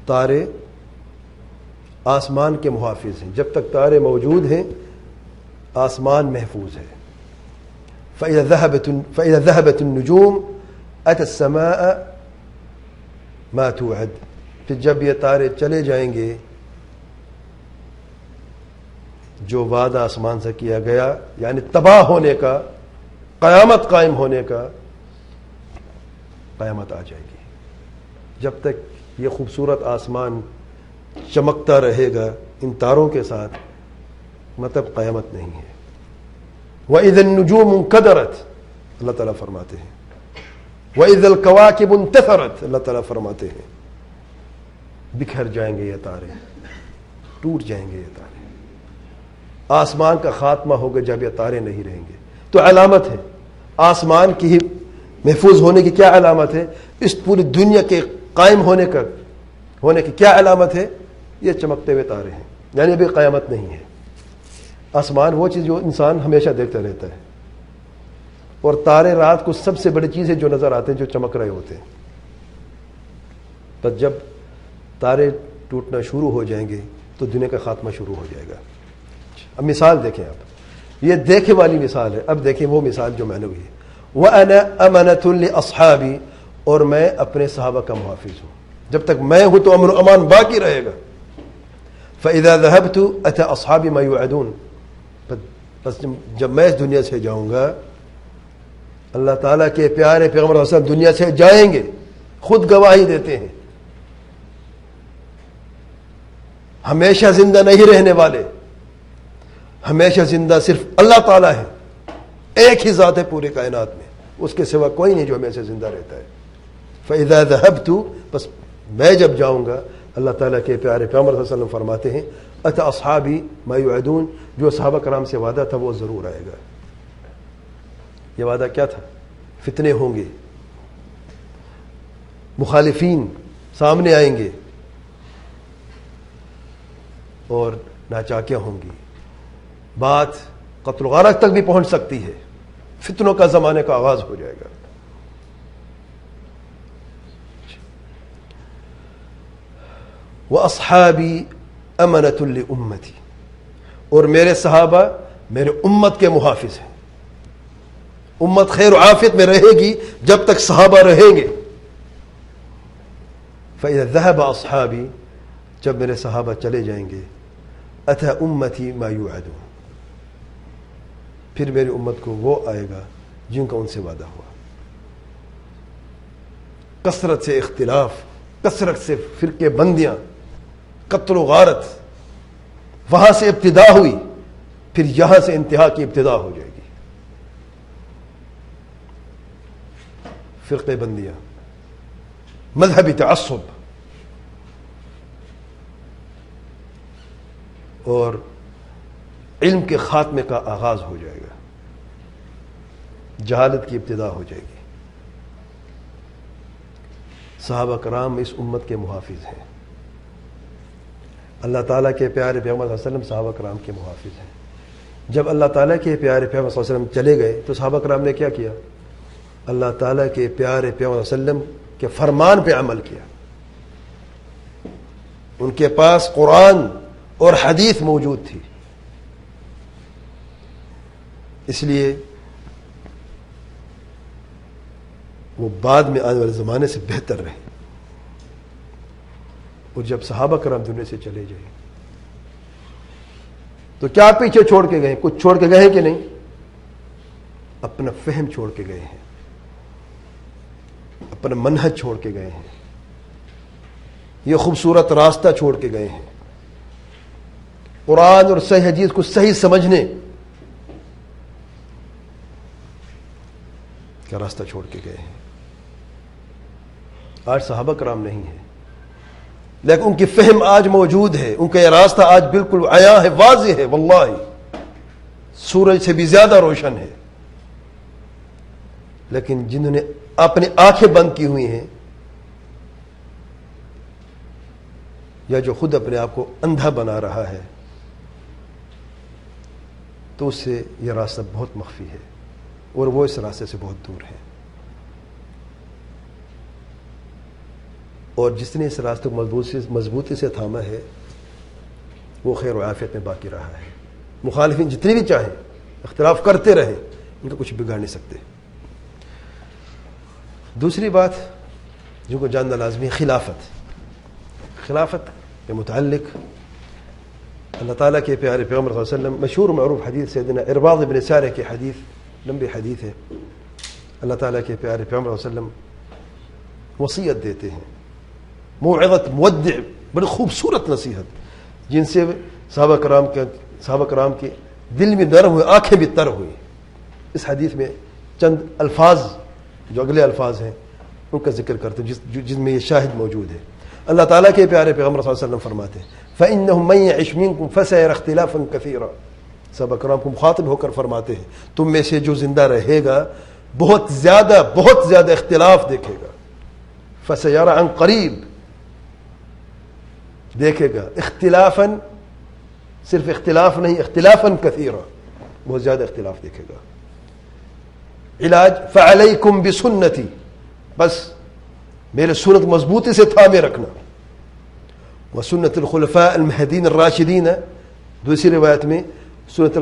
تارے آسمان کے محافظ ہیں. جب تک تارے موجود ہیں آسمان محفوظ ہے. فإذا ذهبت النجوم أتى السماء ما توعد. پھر جب یہ تارے چلے جائیں گے جو وعدہ آسمان سے کیا گیا، یعنی تباہ ہونے کا، قیامت قائم ہونے کا، قیامت آ جائے گی. جب تک یہ خوبصورت آسمان چمکتا رہے گا ان تاروں کے ساتھ، مطلب قیامت نہیں ہے. وَإِذَا النُّجُومُ انْكَدَرَتْ، اللہ تعالیٰ فرماتے ہیں. وَإِذَا الْكَوَاكِبُ انْتَثَرَتْ، اللہ تعالیٰ فرماتے ہیں بکھر جائیں گے یہ تارے، ٹوٹ جائیں گے یہ تارے. آسمان کا خاتمہ ہوگا جب یہ تارے نہیں رہیں گے. تو علامت ہے آسمان کی ہی محفوظ ہونے کی. کیا علامت ہے؟ اس پوری دنیا کے قائم ہونے کی کیا علامت ہے؟ یہ چمکتے ہوئے تارے ہیں. یعنی ابھی قیامت نہیں ہے. آسمان وہ چیز جو انسان ہمیشہ دیکھتا رہتا ہے، اور تارے رات کو سب سے بڑی چیز ہے جو نظر آتے ہیں، جو چمک رہے ہوتے ہیں. پر جب تارے ٹوٹنا شروع ہو جائیں گے تو دنیا کا خاتمہ شروع ہو جائے گا. اب مثال دیکھیں آپ، یہ دیکھے والی مثال ہے. اب دیکھیں وہ مثال جو معنوی ہے. وَأَنَا أَمَنَةٌ لِأَصْحَابِي، اور میں اپنے صحابہ کا محافظ ہوں. جب تک میں ہوں تو امن و امان باقی رہے گا. فَإِذَا ذَهَبْتُ أَتَى أَصْحَابِي مَا يُوعَدُونَ، بس جب میں اس دنیا سے جاؤں گا، اللہ تعالیٰ کے پیارے پیغمبر صلی اللہ علیہ وسلم دنیا سے جائیں گے، خود گواہی دیتے ہیں. ہمیشہ زندہ نہیں رہنے والے، ہمیشہ زندہ صرف اللہ تعالیٰ ہے. ایک ہی ذات ہے پورے کائنات میں، اس کے سوا کوئی نہیں جو ہمیشہ زندہ رہتا ہے. فَإِذَا ذَهَبْتُ، بس میں جب جاؤں گا، اللہ تعالیٰ کے پیارے پیغمبر صلی اللہ علیہ وسلم فرماتے ہیں أَتَى أَصْحَابِي مَا يُوعَدُونَ، جو صحابہ کرام سے وعدہ تھا وہ ضرور آئے گا. یہ وعدہ کیا تھا؟ فتنے ہوں گے، مخالفین سامنے آئیں گے، اور ناچاکیاں ہوں گی. بات قتل و غارت تک بھی پہنچ سکتی ہے. فتنوں کا زمانے کا آغاز ہو جائے گا. وَأَصْحَابِي أَمَنَةٌ لِأُمَّتِي، اور میرے صحابہ میرے امت کے محافظ ہیں. امت خیر و عافیت میں رہے گی جب تک صحابہ رہیں گے. فَإِذَا ذَهَبَ أَصْحَابِي، جب میرے صحابہ چلے جائیں گے، أَتَى أُمَّتِي مَا يُوعَدُونَ، پھر میری امت کو وہ آئے گا جن کا ان سے وعدہ ہوا. کثرت سے اختلاف، کثرت سے فرقے بندیاں، قتل و غارت، وہاں سے ابتدا ہوئی، پھر یہاں سے انتہا کی ابتدا ہو جائے گی. فرقے بندیاں، مذہبی تعصب، اور علم کے خاتمے کا آغاز ہو جائے گا. جہالت کی ابتدا ہو جائے گی. صحابہ کرام اس امت کے محافظ ہیں. اللہ تعالیٰ کے پیارے پیغمبر صلی اللہ علیہ وسلم صحابہ کرام کے محافظ ہیں. جب اللہ تعالیٰ کے پیارے پیغمبر صلی اللہ علیہ وسلم چلے گئے تو صحابہ کرام نے کیا کیا؟ اللہ تعالیٰ کے پیارے پیغمبر صلی اللہ علیہ وسلم کے فرمان پہ عمل کیا. ان کے پاس قرآن اور حدیث موجود تھی، اس لیے وہ بعد میں آنے والے زمانے سے بہتر رہے. اور جب صحابہ کرام دنیا سے چلے جائیں تو کیا پیچھے چھوڑ کے گئے؟ کچھ چھوڑ کے گئے ہیں کہ نہیں؟ اپنا فہم چھوڑ کے گئے ہیں، اپنا منہج چھوڑ کے گئے ہیں، یہ خوبصورت راستہ چھوڑ کے گئے ہیں. قرآن اور صحیح حدیث کو صحیح سمجھنے کا راستہ چھوڑ کے گئے ہیں. آج صحابہ کرام نہیں ہیں، لیکن ان کی فہم آج موجود ہے. ان کا یہ راستہ آج بالکل عیاں ہے، واضح ہے، واللہ سورج سے بھی زیادہ روشن ہے. لیکن جنہوں نے اپنی آنکھیں بند کی ہوئی ہیں، یا جو خود اپنے آپ کو اندھا بنا رہا ہے، تو اس سے یہ راستہ بہت مخفی ہے، اور وہ اس راستے سے بہت دور ہے. اور جس نے اس راستے کو مضبوطی سے تھاما ہے وہ خیر و عافیت میں باقی رہا ہے. مخالفین جتنی بھی چاہیں اختلاف کرتے رہیں، ان کو کچھ بگاڑ نہیں سکتے. دوسری بات جن کو جاننا لازمی ہے، خلافت کے متعلق اللہ تعالیٰ کے پیارے پیغمبر صلی اللہ علیہ وسلم، مشہور معروف حدیث سیدنا ارباض بن ساریہ کی حدیث، لمبی حدیث ہے. اللہ تعالیٰ کے پیارے پیغمبر صلی اللہ علیہ وسلم وصیت دیتے ہیں، موعظت مودع، بڑی خوبصورت نصیحت، جن سے صحابہ کرام کے دل بھی نرم ہوئے، آنکھیں بھی تر ہوئی. اس حدیث میں چند الفاظ جو اگلے الفاظ ہیں ان کا ذکر کرتے ہیں، جن میں یہ شاہد موجود ہے. اللہ تعالیٰ کے پیارے پیغمبر صلی اللہ علیہ وسلم فرماتے ہیں، فَإِنَّهُ مَن يَعِشْ مِنكُمْ فَسَيَرَى اخْتِلَافًا كَثِيرًا، صحابہ کرام کو مخاطب ہو کر فرماتے ہیں تم میں سے جو زندہ رہے گا بہت زیادہ اختلاف دیکھے گا. فسیرى عن قریب دیکھے گا اختلافاً، صرف اختلاف نہیں، اختلافاً کثیرا، بہت زیادہ اختلاف دیکھے گا. علاج فعلیکم بسنتی، بس میرے سنت مضبوطی سے تھامے رکھنا. وسنت الخلفاء المہدین الراشدین، دوسری روایت میں سنت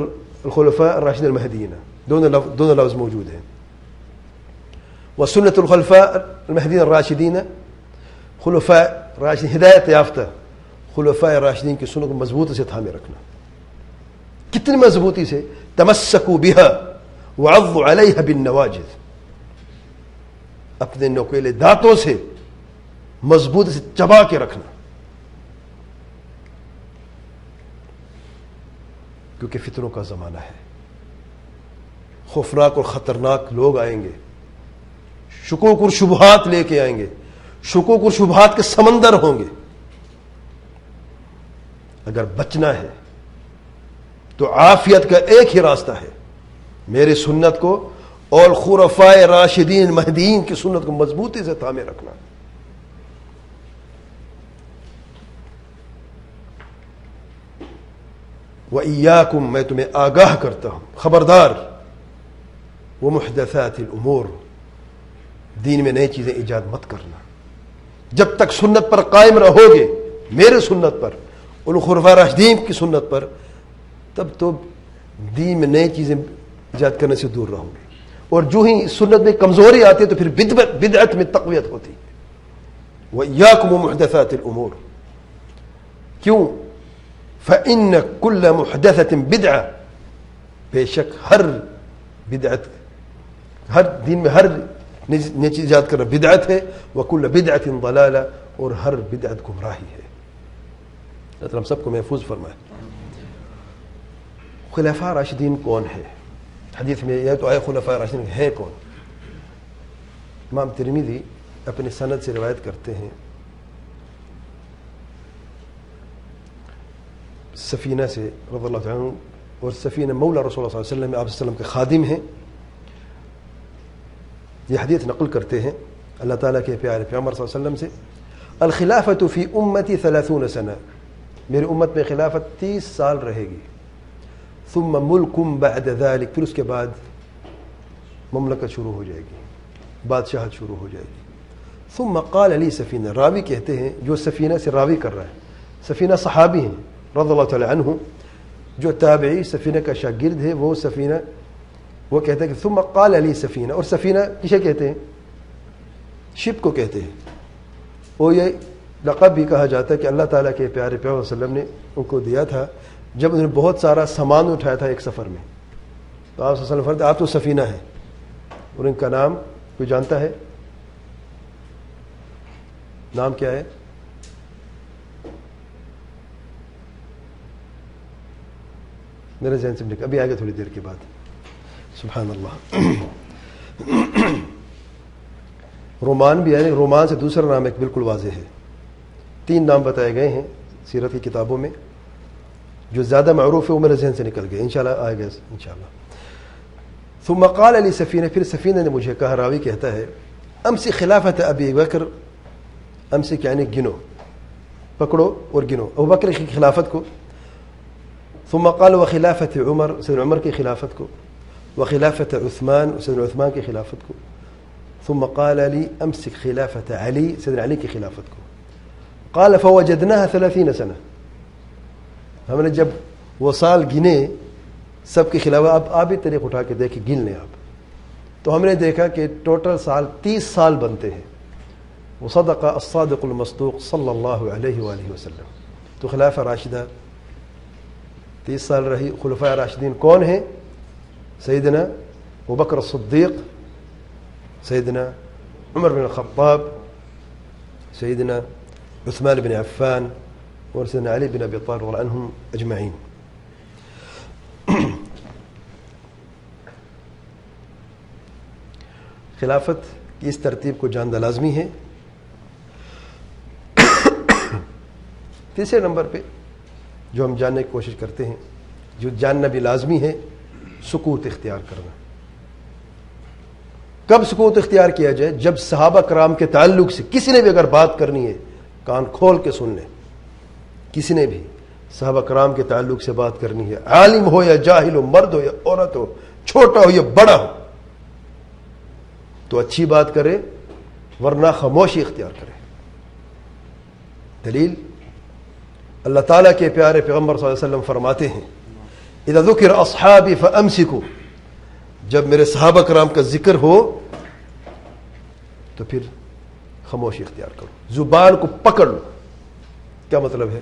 الخلفاء الراشدین المہدین، دونوں لفظ موجود ہیں. وسنت الخلفاء المہدین الراشدین، خلفاء راشدین ہدایت یافتہ خلفاء راشدین کی سنت کو مضبوطی سے تھامے رکھنا. کتنی مضبوطی سے؟ تمسکوا بها وعضوا علیها بالنواجذ، اپنے نوکیلے دانتوں سے مضبوطی سے چبا کے رکھنا، کیونکہ فتنوں کا زمانہ ہے. خوفناک اور خطرناک لوگ آئیں گے، شکوک اور شبہات لے کے آئیں گے، شکوک اور شبہات کے سمندر ہوں گے. اگر بچنا ہے تو عافیت کا ایک ہی راستہ ہے، میری سنت کو اور خلفاء راشدین مہدیین کی سنت کو مضبوطی سے تھامے رکھنا. وَإِيَّاكُمْ، میں تمہیں آگاہ کرتا ہوں، خبردار، وَمُحْدَثَاتِ الْأُمُورِ، دین میں نئی چیزیں ایجاد مت کرنا. جب تک سنت پر قائم رہو گے، میرے سنت پر، ان خلفاء راشدین کی سنت پر، تب تو دین میں نئی چیزیں ایجاد کرنے سے دور رہو گے. اور جو ہی سنت میں کمزوری آتی ہے تو پھر بدعت میں تقویت ہوتی ہے. وَإِيَّاكُمْ وَمُحْدَثَاتِ الْأُمُورِ، کیوں؟ فَإِنَّ كُلَّ مُحْدَثَةٍ بِدْعَةٍ، بے شک ہر بدعت، ہر دین میں ہر نئی چیز ایجاد کرنا بدعت ہے. وَكُلَّ بِدْعَةٍ ضَلَالَةٍ، اور ہر بدعت گمراہی ہے. اللہ ہم سب کو محفوظ فرمائے. خلفاء راشدین کون ہے؟ حدیث میں یہ تو آئے خلفاء راشدین ہیں کون؟ امام ترمذی اپنے سند سے روایت کرتے ہیں سفینہ سے رضی اللہ عنہ، اور سفینہ مولا رسول اللہ صلی اللہ علیہ وسلم، آپ صلی اللہ علیہ وسلم کے خادم ہیں. یہ حدیث نقل کرتے ہیں اللہ تعالیٰ کے پیارے پیغمبر صلی اللہ علیہ وسلم سے، الخلافۃ فی امتی 30 سنہ، میری امت میں خلافت 30 سال رہے گی. ثم ملکم بعد ذلك، پھر اس کے بعد مملکت شروع ہو جائے گی، بادشاہت شروع ہو جائے گی. ثم قال علی سفینہ، راوی کہتے ہیں جو سفینہ سے راوی کر رہا ہے، سفینہ صحابی ہیں رضی اللہ تعالی عنہ، جو تابعی سفینہ کا شاگرد ہے، وہ سفینہ وہ کہتا ہے کہ ثم قال علی سفینہ، اور سفینہ کسے کہتے ہیں؟ شپ کو کہتے ہیں. اور یہ لقب بھی کہا جاتا ہے کہ اللہ تعالیٰ کے پیارے پیغمبر صلی اللہ علیہ وسلم نے ان کو دیا تھا جب انہوں نے بہت سارا سامان اٹھایا تھا ایک سفر میں. تو آپ صلی اللہ علیہ وسلم فرماتے آپ تو سفینہ ہیں. اور ان کا نام کوئی جانتا ہے؟ نام کیا ہے؟ میرے ذہن سے نکل، ابھی آئے گا تھوڑی دیر کے بعد. سبحان اللہ. رومان بھی ہے، رومان سے دوسرا نام ایک بالکل واضح ہے. 3 نام بتائے گئے ہیں سیرت کی کتابوں میں، جو زیادہ معروف ہے وہ میرے ذہن سے نکل گئے، انشاءاللہ آئے گا انشاءاللہ. ثم قال علی سفینہ، پھر سفینہ نے مجھے کہا، راوی کہتا ہے، امسک خلافت ابی بکر، امسک یعنی گنو، پکڑو اور گنو ابو بکر کی خلافت کو. ثم قال وخلافت عمر، سیدنا عمر کی خلافت کو. وخلافت عثمان، سیدنا عثمان کی خلافت کو. ثم قال لي امسك خلافة علي، سيدنا علي کی خلافت کو. قال فوجدناها 30 سنة، ہم نے جب وہ سال گنے سب کی خلافت، اب آپ بھی طریق اٹھا کے دیکھیں، گن لیں آپ، تو ہم نے دیکھا کہ ٹوٹل سال 30 سال بنتے ہیں. وصدق الصادق المصدوق صلی اللہ علیہ وآلہ وسلم. تو خلافہ راشدہ 30 سال رہی. خلفاء راشدین کون ہیں؟ سیدنا ابوبکر الصدیق، سیدنا عمر بن الخطاب، سیدنا عثمان بن عفان، اور سیدنا علی بن ابی طالب رضی اللہ عنہم اجمعین. خلافت کی اس ترتیب کو جاننا لازمی ہے. تیسرے نمبر پہ جو ہم جاننے کی کوشش کرتے ہیں، جو جاننا بھی لازمی ہے، سکوت اختیار کرنا۔ کب سکوت اختیار کیا جائے؟ جب صحابہ کرام کے تعلق سے کسی نے بھی اگر بات کرنی ہے، کان کھول کے سن لیں۔ کسی نے بھی صحابہ کرام کے تعلق سے بات کرنی ہے، عالم ہو یا جاہل ہو، مرد ہو یا عورت ہو، چھوٹا ہو یا بڑا ہو، تو اچھی بات کرے، ورنہ خاموشی اختیار کرے۔ دلیل اللہ تعالیٰ کے پیارے پیغمبر صلی اللہ علیہ وسلم فرماتے ہیں اذا ذکر اصحابی فامسکوا، جب میرے صحابہ کرام کا ذکر ہو تو پھر خاموشی اختیار کرو، زبان کو پکڑ لو۔ کیا مطلب ہے؟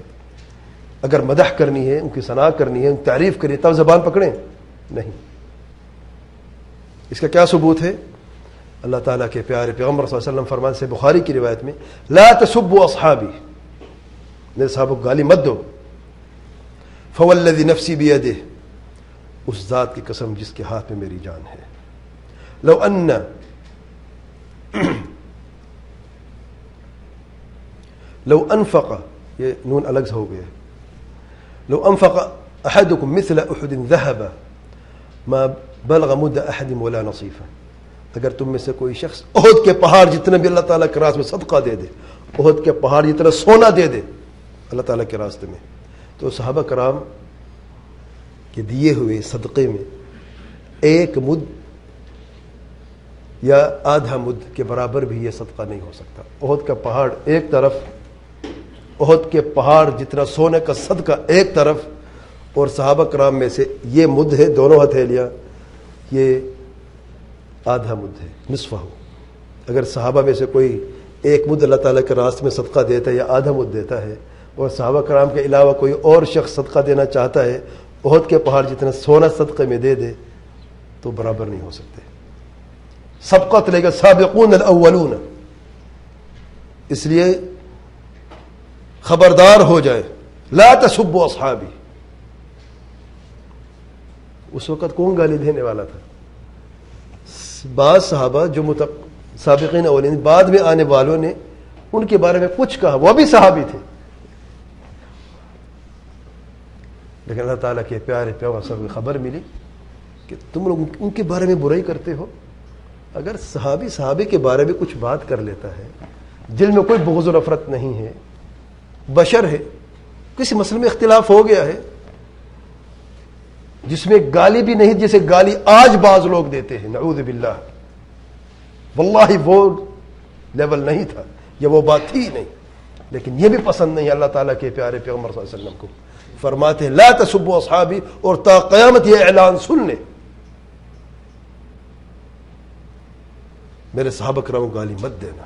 اگر مدح کرنی ہے، ان کی ثنا کرنی ہے، ان کی تعریف کرنی ہے، تب زبان پکڑیں؟ نہیں۔ اس کا کیا ثبوت ہے؟ اللہ تعالیٰ کے پیارے پیغمبر صلی اللہ علیہ وسلم فرمان سے بخاری کی روایت میں لا تسبوا اصحابی، میرے صحابہ کو گالی مت دو، فوالذی نفسی بیدہ، اس ذات کی قسم جس کے ہاتھ میں میری جان ہے، لو انفق، یہ نون الگ سے ہو گیا، لو انفق احدکم مثل احد ذهب ما بلغ مد احد ولا نصیفہ، اگر تم میں سے کوئی شخص احد کے پہاڑ جتنا بھی اللہ تعالیٰ کے راستے میں صدقہ دے دے، احد کے پہاڑ جتنا سونا دے دے اللہ تعالیٰ کے راستے میں، تو صحابہ کرام کے دیے ہوئے صدقے میں ایک مد یا آدھا مد کے برابر بھی یہ صدقہ نہیں ہو سکتا۔ احد کا پہاڑ ایک طرف، احد کے پہاڑ جتنا سونے کا صدقہ ایک طرف، اور صحابہ کرام میں سے یہ مد ہے، دونوں ہتھیلیاں، یہ آدھا مد ہے، نصفہ ہو۔ اگر صحابہ میں سے کوئی ایک مد اللہ تعالیٰ کے راستے میں صدقہ دیتا ہے یا آدھا مد دیتا ہے، اور صحابہ کرام کے علاوہ کوئی اور شخص صدقہ دینا چاہتا ہے، احد کے پہاڑ جتنا سونا صدقے میں دے دے، تو برابر نہیں ہو سکتے۔ سبقت لے گا سابقون الاولون، اس لیے خبردار ہو جائے، لا تسبوا اصحابی۔ اس وقت کون گالی دینے والا تھا؟ بعض صحابہ جو سابقین اولین بعد میں آنے والوں نے ان کے بارے میں کچھ کہا، وہ بھی صحابی تھے، لیکن اللہ تعالیٰ کے پیارے پیغمبر صلی اللہ علیہ وسلم کو خبر ملی کہ تم لوگ ان کے بارے میں برائی کرتے ہو۔ اگر صحابی کے بارے میں کچھ بات کر لیتا ہے، دل میں کوئی بغض و نفرت نہیں ہے، بشر ہے، کسی مسئلے میں اختلاف ہو گیا ہے جس میں گالی بھی نہیں، جیسے گالی آج بعض لوگ دیتے ہیں، نعوذ باللہ، واللہ وہ لیول نہیں تھا یا وہ بات تھی نہیں، لیکن یہ بھی پسند نہیں اللہ تعالیٰ کے پیارے پیغمبر صلی اللہ علیہ وسلم کو۔ فرماتے ہیں لا تسبوا اصحابی، اور تا قیامت یہ اعلان سن لیں، میرے صحابہ کرام کو گالی مت دینا۔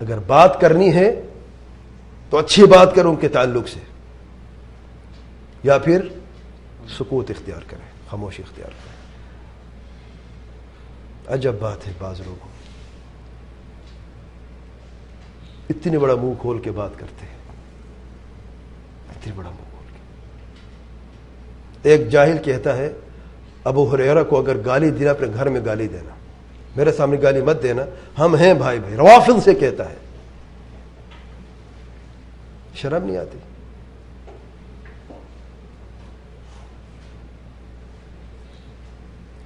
اگر بات کرنی ہے تو اچھی بات کرو ان کے تعلق سے، یا پھر سکوت اختیار کریں، خاموشی اختیار کریں۔ عجب بات ہے، بعض لوگ اتنی بڑا منہ کھول کے بات کرتے ہیں، اتنی بڑا منہ کھول کے۔ ایک جاہل کہتا ہے ابو ہریرہ کو اگر گالی دینا اپنے گھر میں گالی دینا، میرے سامنے گالی مت دینا، ہم ہیں بھائی بھائی، روافض سے کہتا ہے۔ شرم نہیں آتی؟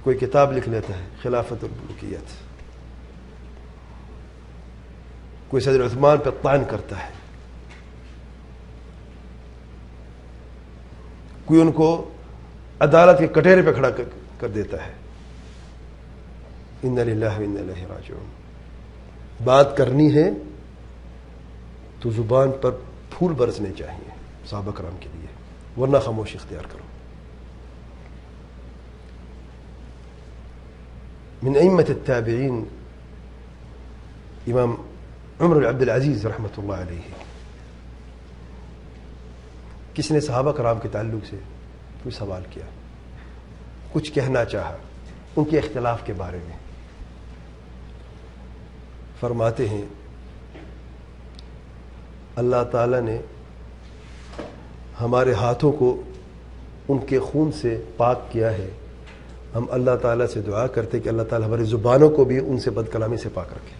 کوئی کتاب لکھ لیتا ہے خلافت الملوکیت، کوئی صدر عثمان پہ طعن کرتا ہے، کوئی ان کو عدالت کے کٹہرے پہ کھڑا کر دیتا ہے۔ انا للہ و انا الیہ راجعون۔ بات کرنی ہے تو زبان پر پھول برسنے چاہیے صحابہ کرام کے لیے، ورنہ خاموشی اختیار کرو۔ من ائمة التابعین امام عمر بن عبد العزیز رحمۃ اللہ علیہ، کسی نے صحابہ کرام کے تعلق سے کوئی سوال کیا، کچھ کہنا چاہا ان کے اختلاف کے بارے میں، فرماتے ہیں اللہ تعالیٰ نے ہمارے ہاتھوں کو ان کے خون سے پاک کیا ہے، ہم اللہ تعالیٰ سے دعا کرتے کہ اللہ تعالیٰ ہماری زبانوں کو بھی ان سے بد کلامی سے پاک رکھے۔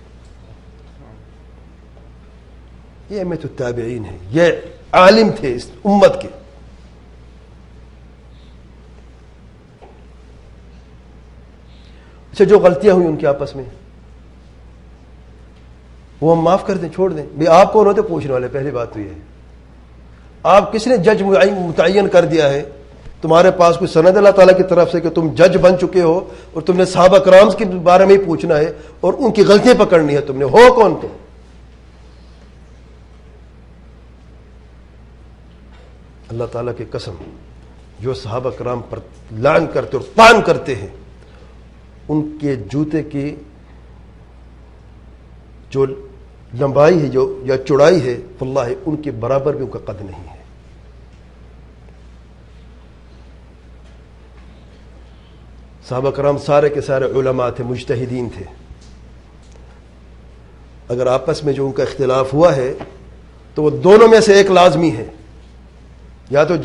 یہ ائمۃ التابعین ہے، یہ عالم تھے اس امت کے. اچھا جو غلطیاں ہوئی ان کے آپس میں وہ ہم معاف کر دیں, چھوڑ دیں. بھی آپ کون ہوتے پوچھنے والے؟ پہلی بات تو یہ ہے آپ کس نے جج متعین کر دیا ہے؟ تمہارے پاس کوئی سند اللہ تعالیٰ کی طرف سے کہ تم جج بن چکے ہو اور تم نے صحابہ کرام کے بارے میں ہی پوچھنا ہے اور ان کی غلطیاں پکڑنی ہے؟ تم نے ہو کون تم؟ اللہ تعالیٰ کی قسم جو صحابہ کرام پر لعن کرتے اور طعن کرتے ہیں ان کے جوتے کی جو لمبائی ہے جو یا چوڑائی ہے واللہ ان کے برابر بھی ان کا قد نہیں ہے. صحابہ کرام سارے کے سارے علماء تھے, مجتہدین تھے. اگر آپس میں جو ان کا اختلاف ہوا ہے تو وہ دونوں میں سے ایک لازمی ہے, یا تو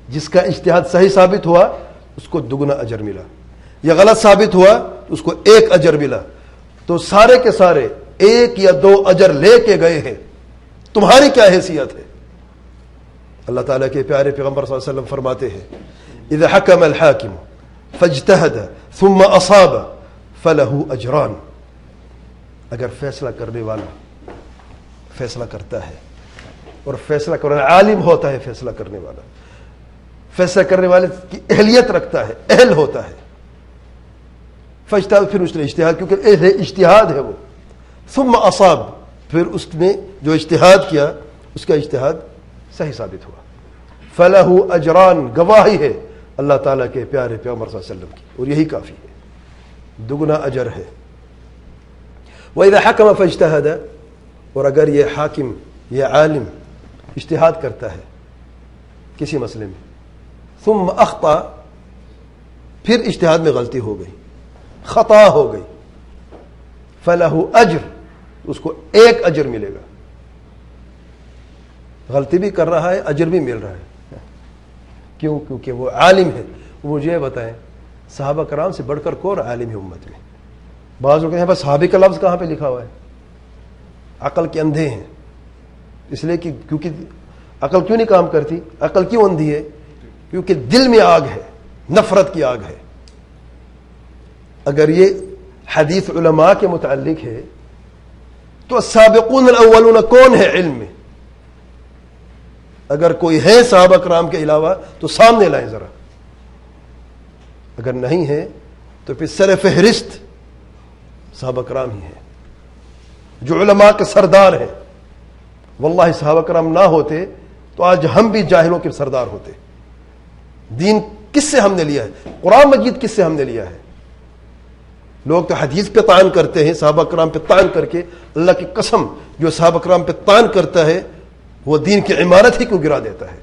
جس کا اجتہاد صحیح ثابت ہوا اس کو دگنا اجر ملا, یا غلط ثابت ہوا تو اس کو ایک اجر ملا. تو سارے کے سارے ایک یا دو اجر لے کے گئے ہیں. تمہاری کیا حیثیت ہے؟ اللہ تعالیٰ کے پیارے پیغمبر صلی اللہ علیہ وسلم فرماتے ہیں اذا حکم الحاکم فاجتہد ثم اصاب فلہ اجران. اگر فیصلہ کرنے والا فیصلہ کرتا ہے اور فیصلہ کرنے والا عالم ہوتا ہے, فیصلہ کرنے والا فیصلہ کرنے والے کی اہلیت رکھتا ہے, اہل ہوتا ہے, فاجتہد پھر اس نے اجتہاد, کیونکہ اہل اجتہاد ہے وہ, ثم اصاب پھر اس نے جو اجتہاد کیا اس کا اجتہاد صحیح ثابت ہوا, فلہ اجران, گواہی ہے اللہ تعالیٰ کے پیارے پیغمبر صلی اللہ علیہ وسلم کی, اور یہی کافی ہے, دگنا اجر ہے. وَإِذَا حَكَمَ فَاجْتَهَدَ, اور اگر یہ حاکم یہ عالم اجتہاد کرتا ہے کسی مسئلے میں, ثم اخطا پھر اجتہاد میں غلطی ہو گئی, خطا ہو گئی, فلہ اجر, اس کو ایک اجر ملے گا. غلطی بھی کر رہا ہے اجر بھی مل رہا ہے. کیوں؟ کیونکہ وہ عالم ہے. مجھے بتائیں صحابہ کرام سے بڑھ کر کون عالم ہے امت میں؟ بعض لوگ کہتے ہیں بس صحابی کا لفظ کہاں پہ لکھا ہوا ہے؟ عقل کے اندھے ہیں, اس لیے کہ کیونکہ عقل کیوں نہیں کام کرتی؟ عقل کیوں اندھی ہے؟ کیونکہ دل میں آگ ہے, نفرت کی آگ ہے. اگر یہ حدیث علماء کے متعلق ہے تو السابقون الاولون کون ہے علم میں؟ اگر کوئی ہے صحابہ کرام کے علاوہ تو سامنے لائیں ذرا, اگر نہیں ہے تو پھر سر فہرست صحابہ کرام ہی ہیں جو علماء کے سردار ہیں. واللہ صحابہ کرام نہ ہوتے تو آج ہم بھی جاہلوں کے سردار ہوتے. دین کس سے ہم نے لیا ہے؟ قرآن مجید کس سے ہم نے لیا ہے؟ لوگ تو حدیث پہ طعن کرتے ہیں, صحابہ کرام پہ طعن کر کے, اللہ کی قسم جو صحابہ کرام پہ طعن کرتا ہے وہ دین کی عمارت ہی کیوں گرا دیتا ہے؟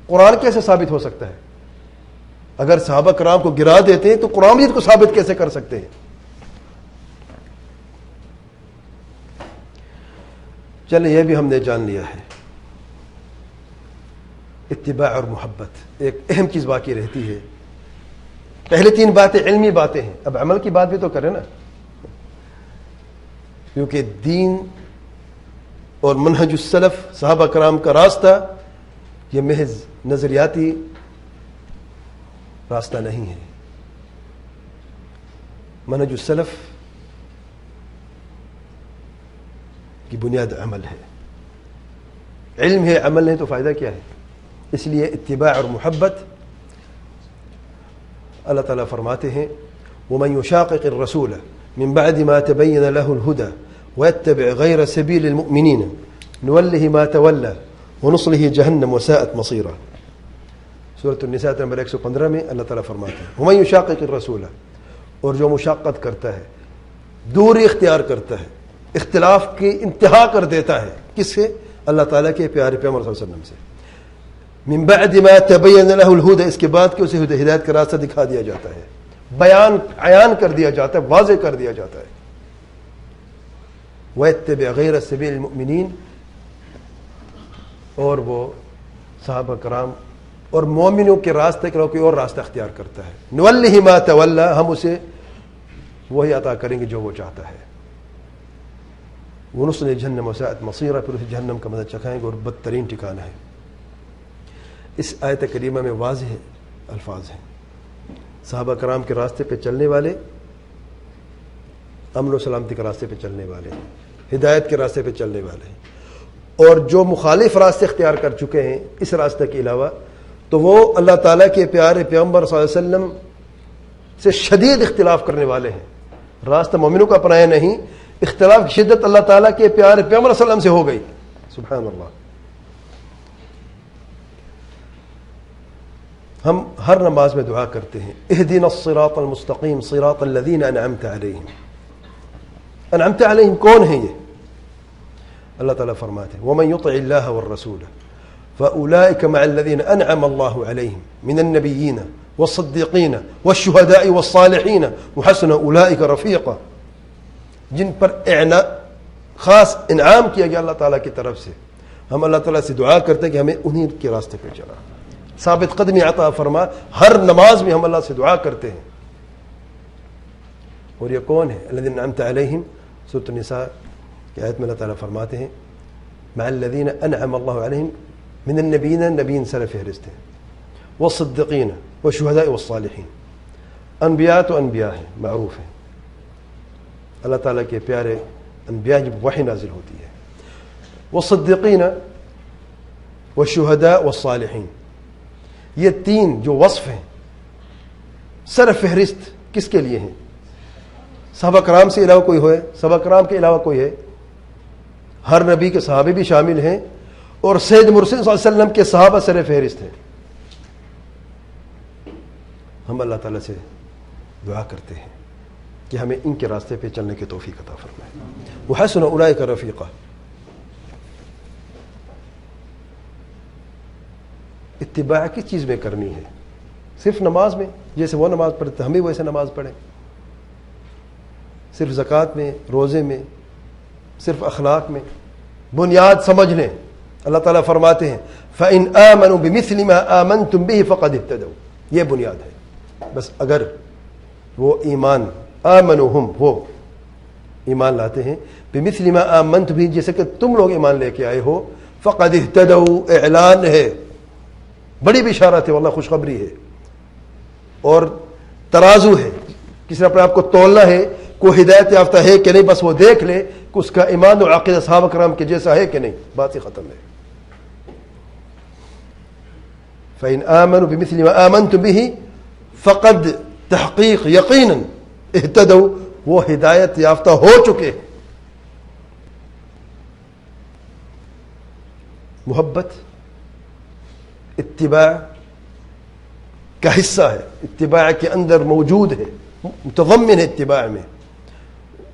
قرآن کیسے ثابت ہو سکتا ہے؟ اگر صحابہ کرام کو گرا دیتے ہیں تو قرآن مجید کو ثابت کیسے کر سکتے ہیں؟ چلیں یہ بھی ہم نے جان لیا ہے. اتباع اور محبت, ایک اہم چیز باقی رہتی ہے. پہلے تین باتیں علمی باتیں ہیں, اب عمل کی بات بھی تو کریں نا, کیونکہ دین اور منہج السلف صحابہ کرام کا راستہ یہ محض نظریاتی راستہ نہیں ہے. منہج السلف کی بنیاد عمل ہے. علم ہے عمل نہیں تو فائدہ کیا ہے؟ اس لیے اتباع اور محبت. اللہ تعالیٰ فرماتے ہیں وَمَن يُشَاقِقِ الرَّسُولَ مِن بَعْدِ مَا تَبَيَّنَ لَهُ الْهُدَى وَيَتَّبِعْ غَيْرَ سَبِيلِ الْمُؤْمِنِينَ نُوَلِّهِ مَا تَوَلَّى وَنُصْلِهِ جَهَنَّمَ وَسَاءَتْ مَصِيرًا. سورۃ النساء نمبر 115 میں اللہ تعالیٰ فرماتے ہیں وَمَن يُشَاقِقِ الرَّسُولَ, اور جو مشاقت کرتا ہے, دوری اختیار کرتا ہے, اختلاف کی انتہا کر دیتا ہے, کس سے؟ اللہ تعالیٰ کے پیارے پیغمبر صلی اللہ علیہ وسلم سے. من بعد ما تبین له الهدى, اس کے بعد کہ اسے ہدایت کا راستہ دکھا دیا جاتا ہے, بیان عیان کر دیا جاتا ہے, واضح کر دیا جاتا ہے. وَيَتَّبِعْ غَيْرَ سَبِيلِ الْمُؤْمِنِينَ, اور وہ صحابہ کرام اور مومنوں کے راستے کے کوئی اور راستہ اختیار کرتا ہے. نُوَلِّهِ مَا تَوَلَّى, ہم اسے وہی عطا کریں گے جو وہ چاہتا ہے. وَنُصْلِهِ جَهَنَّمَ وَسَاءَتْ مَصِيرًا, پھر اسے جہنم کا مزہ چکھائیں گے اور بدترین ٹھکانہ ہے. اس آیت کریمہ میں واضح الفاظ ہیں. صحابہ کرام کے راستے پہ چلنے والے امن و سلامتی کے راستے پہ چلنے والے ہیں, ہدایت کے راستے پہ چلنے والے ہیں. اور جو مخالف راستے اختیار کر چکے ہیں اس راستے کے علاوہ, تو وہ اللہ تعالیٰ کے پیارے پیغمبر صلی اللہ علیہ وسلم سے شدید اختلاف کرنے والے ہیں. راستہ مومنوں کا اپنایا نہیں, اختلاف کی شدت اللہ تعالیٰ کے پیارے پیغمبر صلی اللہ علیہ وسلم سے ہو گئی. سبحان اللہ. ہم ہر نماز میں دعا کرتے ہیں اہدنا الصراط المستقیم صراط الذین انعمت علیہم. انعمت علیہم کون ہیں یہ؟ اللہ تعالیٰ فرماتے ہیں ومن یطع اللہ والرسول فاولئک مع الذین انعم اللہ علیہم من النبیین والصدیقین والشہداء والصالحین وحسن اولئک رفیقا. جن پر خاص انعام کیا گیا اللہ تعالیٰ کی طرف سے, ہم اللہ تعالیٰ سے دعا کرتے ہیں کہ ہمیں انہی کے راستے پہ چلا, ثابت قدمی عطا فرما. ہر نماز میں ہم اللہ سے دعا کرتے ہیں. اور یہ کون ہے؟ الذین انعمت علیہم. سورۃ النساء کی آیت میں اللہ تعالیٰ فرماتے ہیں مع الذین انعم اللہ علیہم من النبیین, نبیین سر فہرست ہیں, والصدیقین والشہداء والصالحین. انبیاء تو انبیاء ہیں, معروف ہیں. اللہ تعالیٰ کے پیارے انبیاء جب وحی نازل ہوتی ہے. والصدیقین والشہداء والصالحین, یہ تین جو وصف ہیں سر فہرست کس کے لیے ہیں؟ صحابہ کرام سے علاوہ کوئی ہوئے؟ صحابہ کرام کے علاوہ کوئی ہے؟ ہر نبی کے صحابے بھی شامل ہیں, اور سید مرسل صلی اللہ علیہ وسلم کے صحابہ سر فہرست ہیں. ہم اللہ تعالیٰ سے دعا کرتے ہیں کہ ہمیں ان کے راستے پہ چلنے کی توفیق عطا فرمائے. وحسن اولئک رفیقا. اتباع کس چیز میں کرنی ہے؟ صرف نماز میں؟ جیسے وہ نماز پڑھتے ہم بھی ویسے نماز پڑھیں. صرف زکوٰۃ میں, روزے میں, صرف اخلاق میں؟ بنیاد سمجھ لیں. اللہ تعالیٰ فرماتے ہیں فَإِنْ آمَنُوا بِمِثْلِ مَا آمَنْتُمْ بِهِ فَقَدِ اهْتَدَوْا. یہ بنیاد ہے. بس اگر وہ ایمان آمنوا, وہ ایمان لاتے ہیں بِمِثْلِ مَا آمَنْتُمْ بِهِ, جیسے کہ تم لوگ ایمان لے کے آئے ہو, فَقَدِ اهْتَدَوْا, اعلان ہے, بڑی بشارت ہے, واللہ خوشخبری ہے. اور ترازو ہے, کسی نے اپنے آپ کو تولنا ہے, کوئی ہدایت یافتہ ہے کہ نہیں, بس وہ دیکھ لے کہ اس کا ایمان و عقیدہ صحابہ کرام کے جیسا ہے کہ نہیں, بات ہی ختم ہے. فَإِنْ آمَنُوا بِمِثْلِ مَا آمَنْتُمْ بِهِ فَقَدْ تحقیق یقیناً اہتدوا, وہ ہدایت یافتہ ہو چکے. محبت اتباع کا حصہ ہے, اتباع کے اندر موجود ہے, متضمن ہے اتباع میں.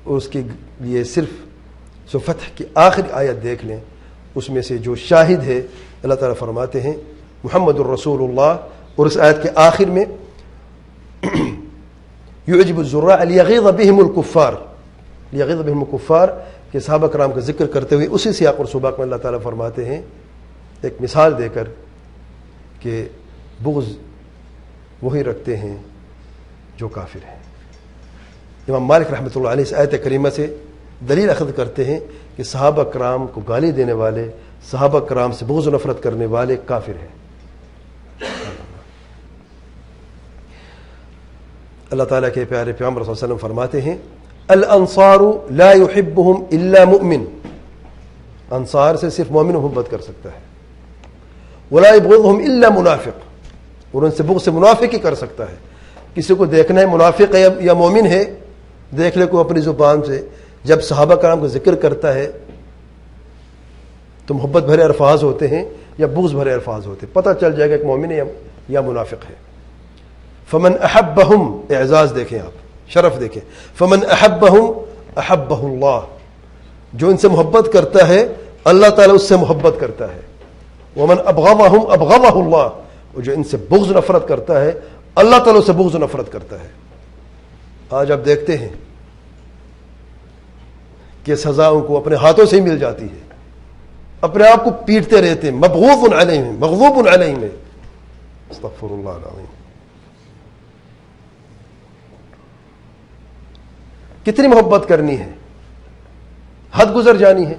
اس کے لیے صرف فتح کی آخری آیت دیکھ لیں, اس میں سے جو شاہد ہے اللہ تعالیٰ فرماتے ہیں محمد الرسول اللہ, اور اس آیت کے آخر میں یعجب الزراء لیغیظ بہم الکفار, لیغیظ بہم الکفار کہ صحابہ کرام کا ذکر کرتے ہوئے اسی سیاق اور سباق میں اللہ تعالیٰ فرماتے ہیں ایک مثال دے کر کہ بغض وہی رکھتے ہیں جو کافر ہیں. امام مالک رحمۃ اللہ علیہ اس آیت کریمہ سے دلیل اخذ کرتے ہیں کہ صحابہ کرام کو گالی دینے والے, صحابہ کرام سے بغض و نفرت کرنے والے کافر ہیں. اللہ تعالیٰ کے پیارے پیغمبر صلی اللہ علیہ وسلم فرماتے ہیں الانصار لا يحبهم الا مؤمن, انصار سے صرف مومن محبت کر سکتا ہے. ولا يبغضهم الا منافق, اور ان سے بغض سے منافق ہی کر سکتا ہے. کسی کو دیکھنا ہے منافق ہے یا مومن ہے, دیکھ لے کو اپنی زبان سے. جب صحابہ کرام کا ذکر کرتا ہے تو محبت بھرے الفاظ ہوتے ہیں یا بغض بھرے الفاظ ہوتے ہیں, پتہ چل جائے گا کہ مومن ہے یا منافق ہے. فمن احبهم, اعزاز دیکھیں آپ, شرف دیکھیں, فمن احبهم احبه اللہ, جو ان سے محبت کرتا ہے اللہ تعالیٰ اس سے محبت کرتا ہے. ومن ابغضهم ابغضه اللہ, اور جو ان سے بغض نفرت کرتا ہے اللہ تعالیٰ سے بغض نفرت کرتا ہے. آج آپ دیکھتے ہیں کہ سزا ان کو اپنے ہاتھوں سے ہی مل جاتی ہے, اپنے آپ کو پیٹتے رہتے ہیں. مبغوض علیہم, مغضوب علیہم, استغفر اللہ العظیم. کتنی محبت کرنی ہے, حد گزر جانی ہے.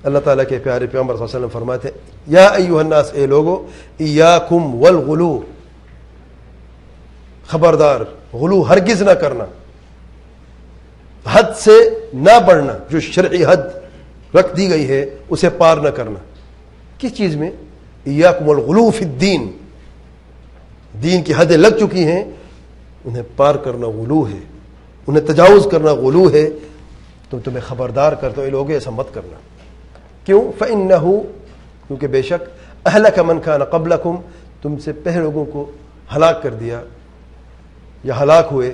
اللہ تعالیٰ کے پیارے پیغمبر صلی اللہ علیہ وسلم فرماتے ہیں یا ایھا الناس، اے لوگو، ایاکم والغلو، خبردار غلو ہرگز نہ کرنا، حد سے نہ بڑھنا، جو شرعی حد رکھ دی گئی ہے اسے پار نہ کرنا۔ کس چیز میں؟ ایاکم الغلو فی الدین، دین کی حدیں لگ چکی ہیں، انہیں پار کرنا غلو ہے، انہیں تجاوز کرنا غلو ہے۔ تو تمہیں خبردار کرتا ہوں اے لوگوں ایسا مت کرنا۔ کیوں؟ فإنہ، کیونکہ بے شک اہلک من کان قبلکم، تم سے پہلے لوگوں کو ہلاک کر دیا یا ہلاک ہوئے۔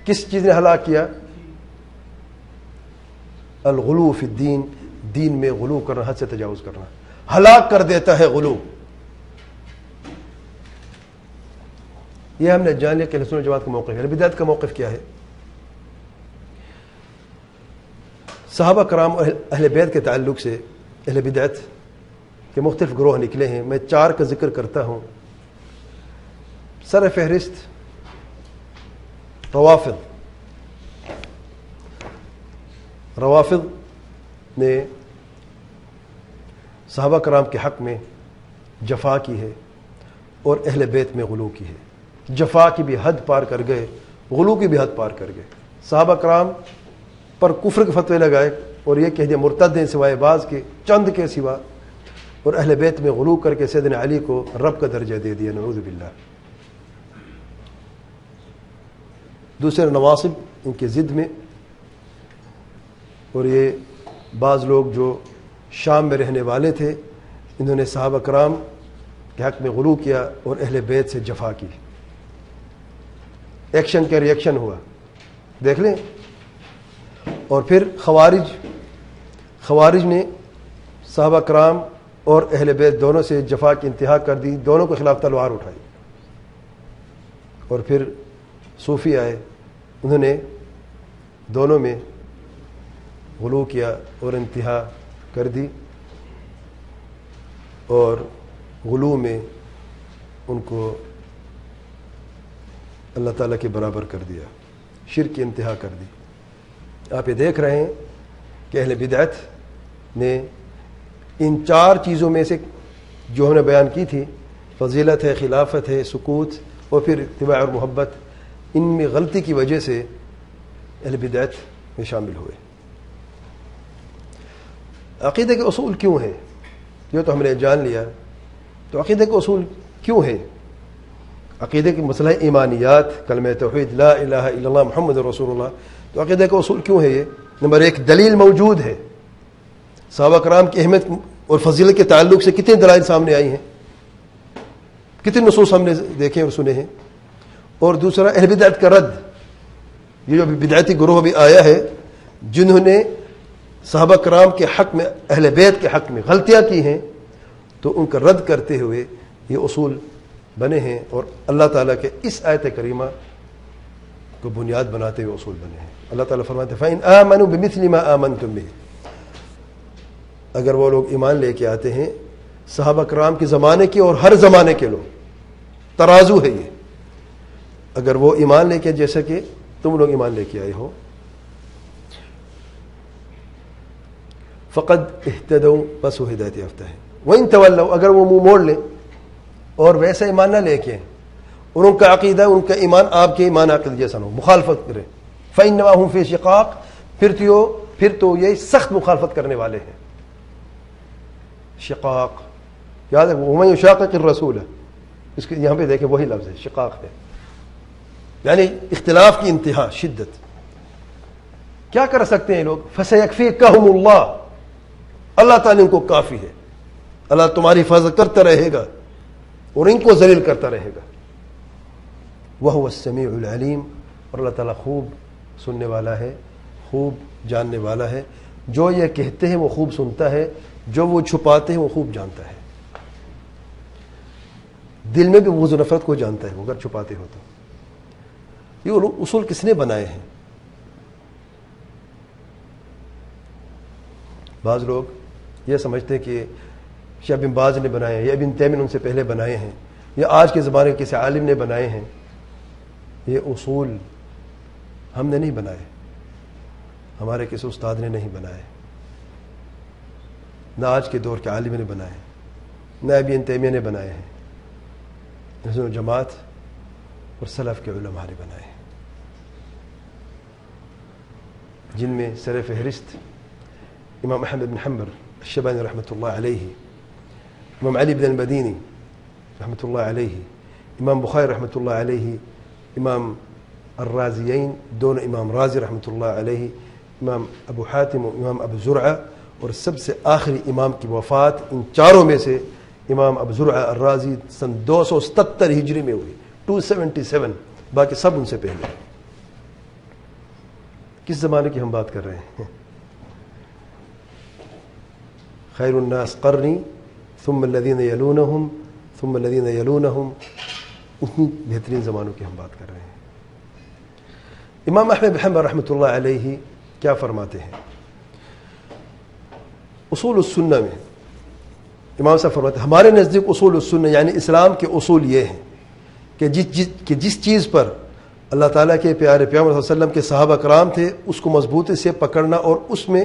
کس چیز نے ہلاک کیا؟ الغلو فی الدین، دین میں غلو کرنا، حد سے تجاوز کرنا ہلاک کر دیتا ہے غلو۔ یہ ہم نے جان لیا کہ اہل سنت جماعت کا موقف ہے۔ بدعت کا موقف کیا ہے؟ صحابہ کرام اور اہل بیت کے تعلق سے اہل بدعت کے مختلف گروہ نکلے ہیں۔ میں 4 کا ذکر کرتا ہوں۔ سر فہرست روافض نے صحابہ کرام کے حق میں جفا کی ہے اور اہل بیت میں غلو کی ہے۔ جفا کی بھی حد پار کر گئے، غلو کی بھی حد پار کر گئے۔ صحابہ کرام پر کفر کے فتوے لگائے اور یہ کہہ دیا مرتد ہیں سوائے بعض کے، چند کے سوا، اور اہل بیت میں غلو کر کے سیدنا علی کو رب کا درجہ دے دیا، نعوذ باللہ۔ دوسرے نواصب ان کے ضد میں، اور یہ بعض لوگ جو شام میں رہنے والے تھے، انہوں نے صحابہ کرام کے حق میں غلو کیا اور اہل بیت سے جفا کی۔ ایکشن کا ریئیکشن ہوا، دیکھ لیں۔ اور پھر خوارج نے صحابہ کرام اور اہل بیت دونوں سے جفا کی انتہا کر دی، دونوں کے خلاف تلوار اٹھائی۔ اور پھر صوفی آئے، انہوں نے دونوں میں غلو کیا اور انتہا کر دی، اور غلو میں ان کو اللہ تعالیٰ کے برابر کر دیا، شرک کی انتہا کر دی۔ آپ یہ دیکھ رہے ہیں کہ اہل بدعت نے ان 4 چیزوں میں سے جو ہم نے بیان کی تھی، فضیلت ہے، خلافت ہے، سکوت اور پھر اتباع اور محبت، ان میں غلطی کی وجہ سے اہل بدعت میں شامل ہوئے۔ عقیدے کے اصول کیوں ہیں؟ یہ تو ہم نے جان لیا۔ تو عقیدے کے اصول کیوں ہیں؟ عقیدے کے مسئلہ ایمانیات، کلمہ توحید لا الہ الا اللہ محمد رسول اللہ۔ تو عقیدے کا اصول کیوں ہے؟ یہ نمبر 1 دلیل موجود ہے۔ صحابہ کرام کی اہمیت اور فضیلت کے تعلق سے کتنے دلائل سامنے آئی ہیں، کتنے نصوص ہم نے دیکھے اور سنے ہیں۔ اور دوسرا اہل بدعت کا رد، یہ جو بدعتی گروہ بھی آیا ہے جنہوں نے صحابہ کرام کے حق میں، اہل بیت کے حق میں غلطیاں کی ہیں، تو ان کا رد کرتے ہوئے یہ اصول بنے ہیں، اور اللہ تعالیٰ کے اس آیت کریمہ کو بنیاد بناتے ہوئے اصول بنے ہیں۔ اللہ تعالیٰ فرماتے ہیں فَإِنْ آمَنُوا بِمِثْلِ مَا آمَنْتُمْ بِهِ، اگر وہ لوگ ایمان لے کے آتے ہیں، صحابہ کرام کے زمانے کے اور ہر زمانے کے لوگ، ترازو ہے یہ، اگر وہ ایمان لے کے جیسا کہ تم لوگ ایمان لے کے آئے ہو، فقد اہتدوا، بس وہ ہدایت یافتہ ہے۔ وَإِن تَوَلَّوْا، اگر وہ منہ موڑ لیں اور ویسا ایمان نہ لے کے، اور ان کا عقیدہ، ان کا ایمان آپ کے ایمان عقیدہ جیسا نہ ہو، مخالفت کریں، فَإِنَّمَا هُمْ فِي شِقَاقٍ، پھر تو یہ سخت مخالفت کرنے والے ہیں۔ شقاق یاد ہے، وَمَن يُشَاقِقِ الرَّسُولَ، اس کے یہاں پہ دیکھیں وہی لفظ ہے، شقاق ہے، یعنی اختلاف کی انتہا، شدت۔ کیا کر سکتے ہیں لوگ؟ فَسَيَكْفِيكَهُمُ اللَّهُ، اللہ تعالیٰ ان کو کافی ہے، اللہ تمہاری حفاظت کرتا رہے گا اور ان کو ذلیل کرتا رہے گا۔ وَهُوَ السَّمِيعُ الْعَلِيمُ، اور اللہ تعالیٰ خوب سننے والا ہے، خوب جاننے والا ہے، جو یہ کہتے ہیں وہ خوب سنتا ہے، جو وہ چھپاتے ہیں وہ خوب جانتا ہے۔ دل میں بھی بغض و نفرت کو جانتا ہے وہ اگر چھپاتے ہو تو۔ یہ اصول کس نے بنائے ہیں؟ بعض لوگ یہ سمجھتے ہیں کہ شیخ بن باز نے بنائے ہیں، یا ابن تیمیہ نے ان سے پہلے بنائے ہیں، یا آج کے زمانے کے کسی عالم نے بنائے ہیں۔ یہ اصول ہم نے نہیں بنائے، ہمارے کسی استاد نے نہیں بنائے، نہ آج کے دور کے عالم نے بنائے ہیں، نہ ابن تیمیہ نے بنائے ہیں، نہ جماعت اور سلف کے علماء نے بنائے ہیں، جن میں سر فہرست امام احمد بن حنبل الشیبانی رحمۃ اللہ علیہ، امام علی بن المدینی رحمۃ اللہ علیہ، امام بخاری رحمۃ اللہ علیہ، امام الرازیین دونوں امام رازی رحمۃ اللہ علیہ، امام ابو حاتم و امام ابو زرعہ، اور سب سے آخری امام کی وفات ان چاروں میں سے امام ابو زرعہ الرازی سن 277 ہجری میں ہوئی، 277، باقی سب ان سے پہلے۔ کس زمانے کی ہم بات کر رہے ہیں؟ خیر الناس قرنی ثم الذین یلونہم ثم الذین یلونہم، اتنی بہترین زمانوں کی ہم بات کر رہے ہیں۔ امام احمد بن حنبل رحمۃ اللہ علیہ کیا فرماتے ہیں؟ اصول السنہ میں امام صاحب فرماتے ہیں ہمارے نزدیک اصول السنہ یعنی اسلام کے اصول یہ ہیں کہ جس چیز پر اللہ تعالیٰ کے پیارے پیغمبر صلی اللہ علیہ وسلم کے صحابہ کرام تھے اس کو مضبوطی سے پکڑنا اور اس میں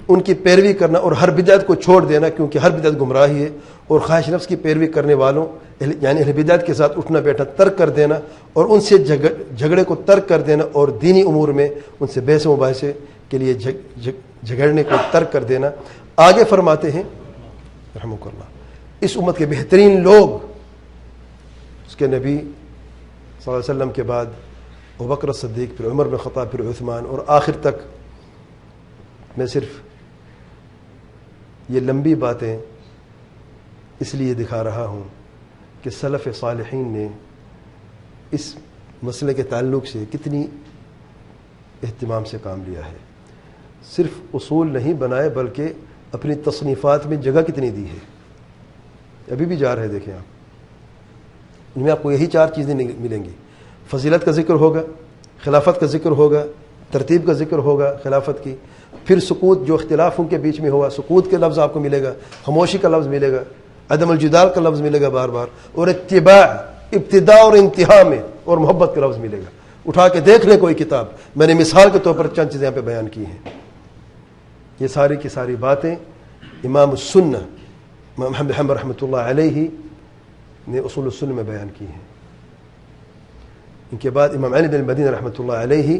ان کی پیروی کرنا، اور ہر بدعت کو چھوڑ دینا، کیونکہ ہر بدعت گمراہی ہے، اور خواہش نفس کی پیروی کرنے والوں یعنی اہل بدعت کے ساتھ اٹھنا بیٹھنا ترک کر دینا، اور ان سے جھگڑے کو ترک کر دینا، اور دینی امور میں ان سے بحث و مباحثے کے لیے جھگڑنے کو ترک کر دینا۔ آگے فرماتے ہیں رحمک اللہ، اس امت کے بہترین لوگ اس کے نبی صلی اللہ علیہ وسلم کے بعد ابوبکر صدیق، پھر عمر بن خطاب، پھر عثمان، اور آخر تک میں صرف یہ لمبی باتیں اس لیے دکھا رہا ہوں کہ سلف صالحین نے اس مسئلے کے تعلق سے کتنی اہتمام سے کام لیا ہے، صرف اصول نہیں بنائے بلکہ اپنی تصنیفات میں جگہ کتنی دی ہے۔ ابھی بھی جا رہے دیکھیں آپ، ان میں آپ کو یہی 4 چیزیں ملیں گی، فضیلت کا ذکر ہوگا، خلافت کا ذکر ہوگا، ترتیب کا ذکر ہوگا خلافت کی، پھر سکوت جو اختلاف ان کے بیچ میں ہوا، سکوت کے لفظ آپ کو ملے گا، خاموشی کا لفظ ملے گا، عدم الجدال کا لفظ ملے گا بار بار، اور اتباع ابتداء اور انتہا میں، اور محبت کا لفظ ملے گا۔ اٹھا کے دیکھ لیں کوئی کتاب، میں نے مثال کے طور پر چند چیزیں یہاں پہ بیان کی ہیں۔ یہ ساری کی ساری باتیں امام السنہ امام احمد بن حنبل رحمۃ اللہ علیہ نے اصول السنہ میں بیان کی ہیں۔ ان کے بعد امام علی بن المدینی رحمۃ اللہ علیہ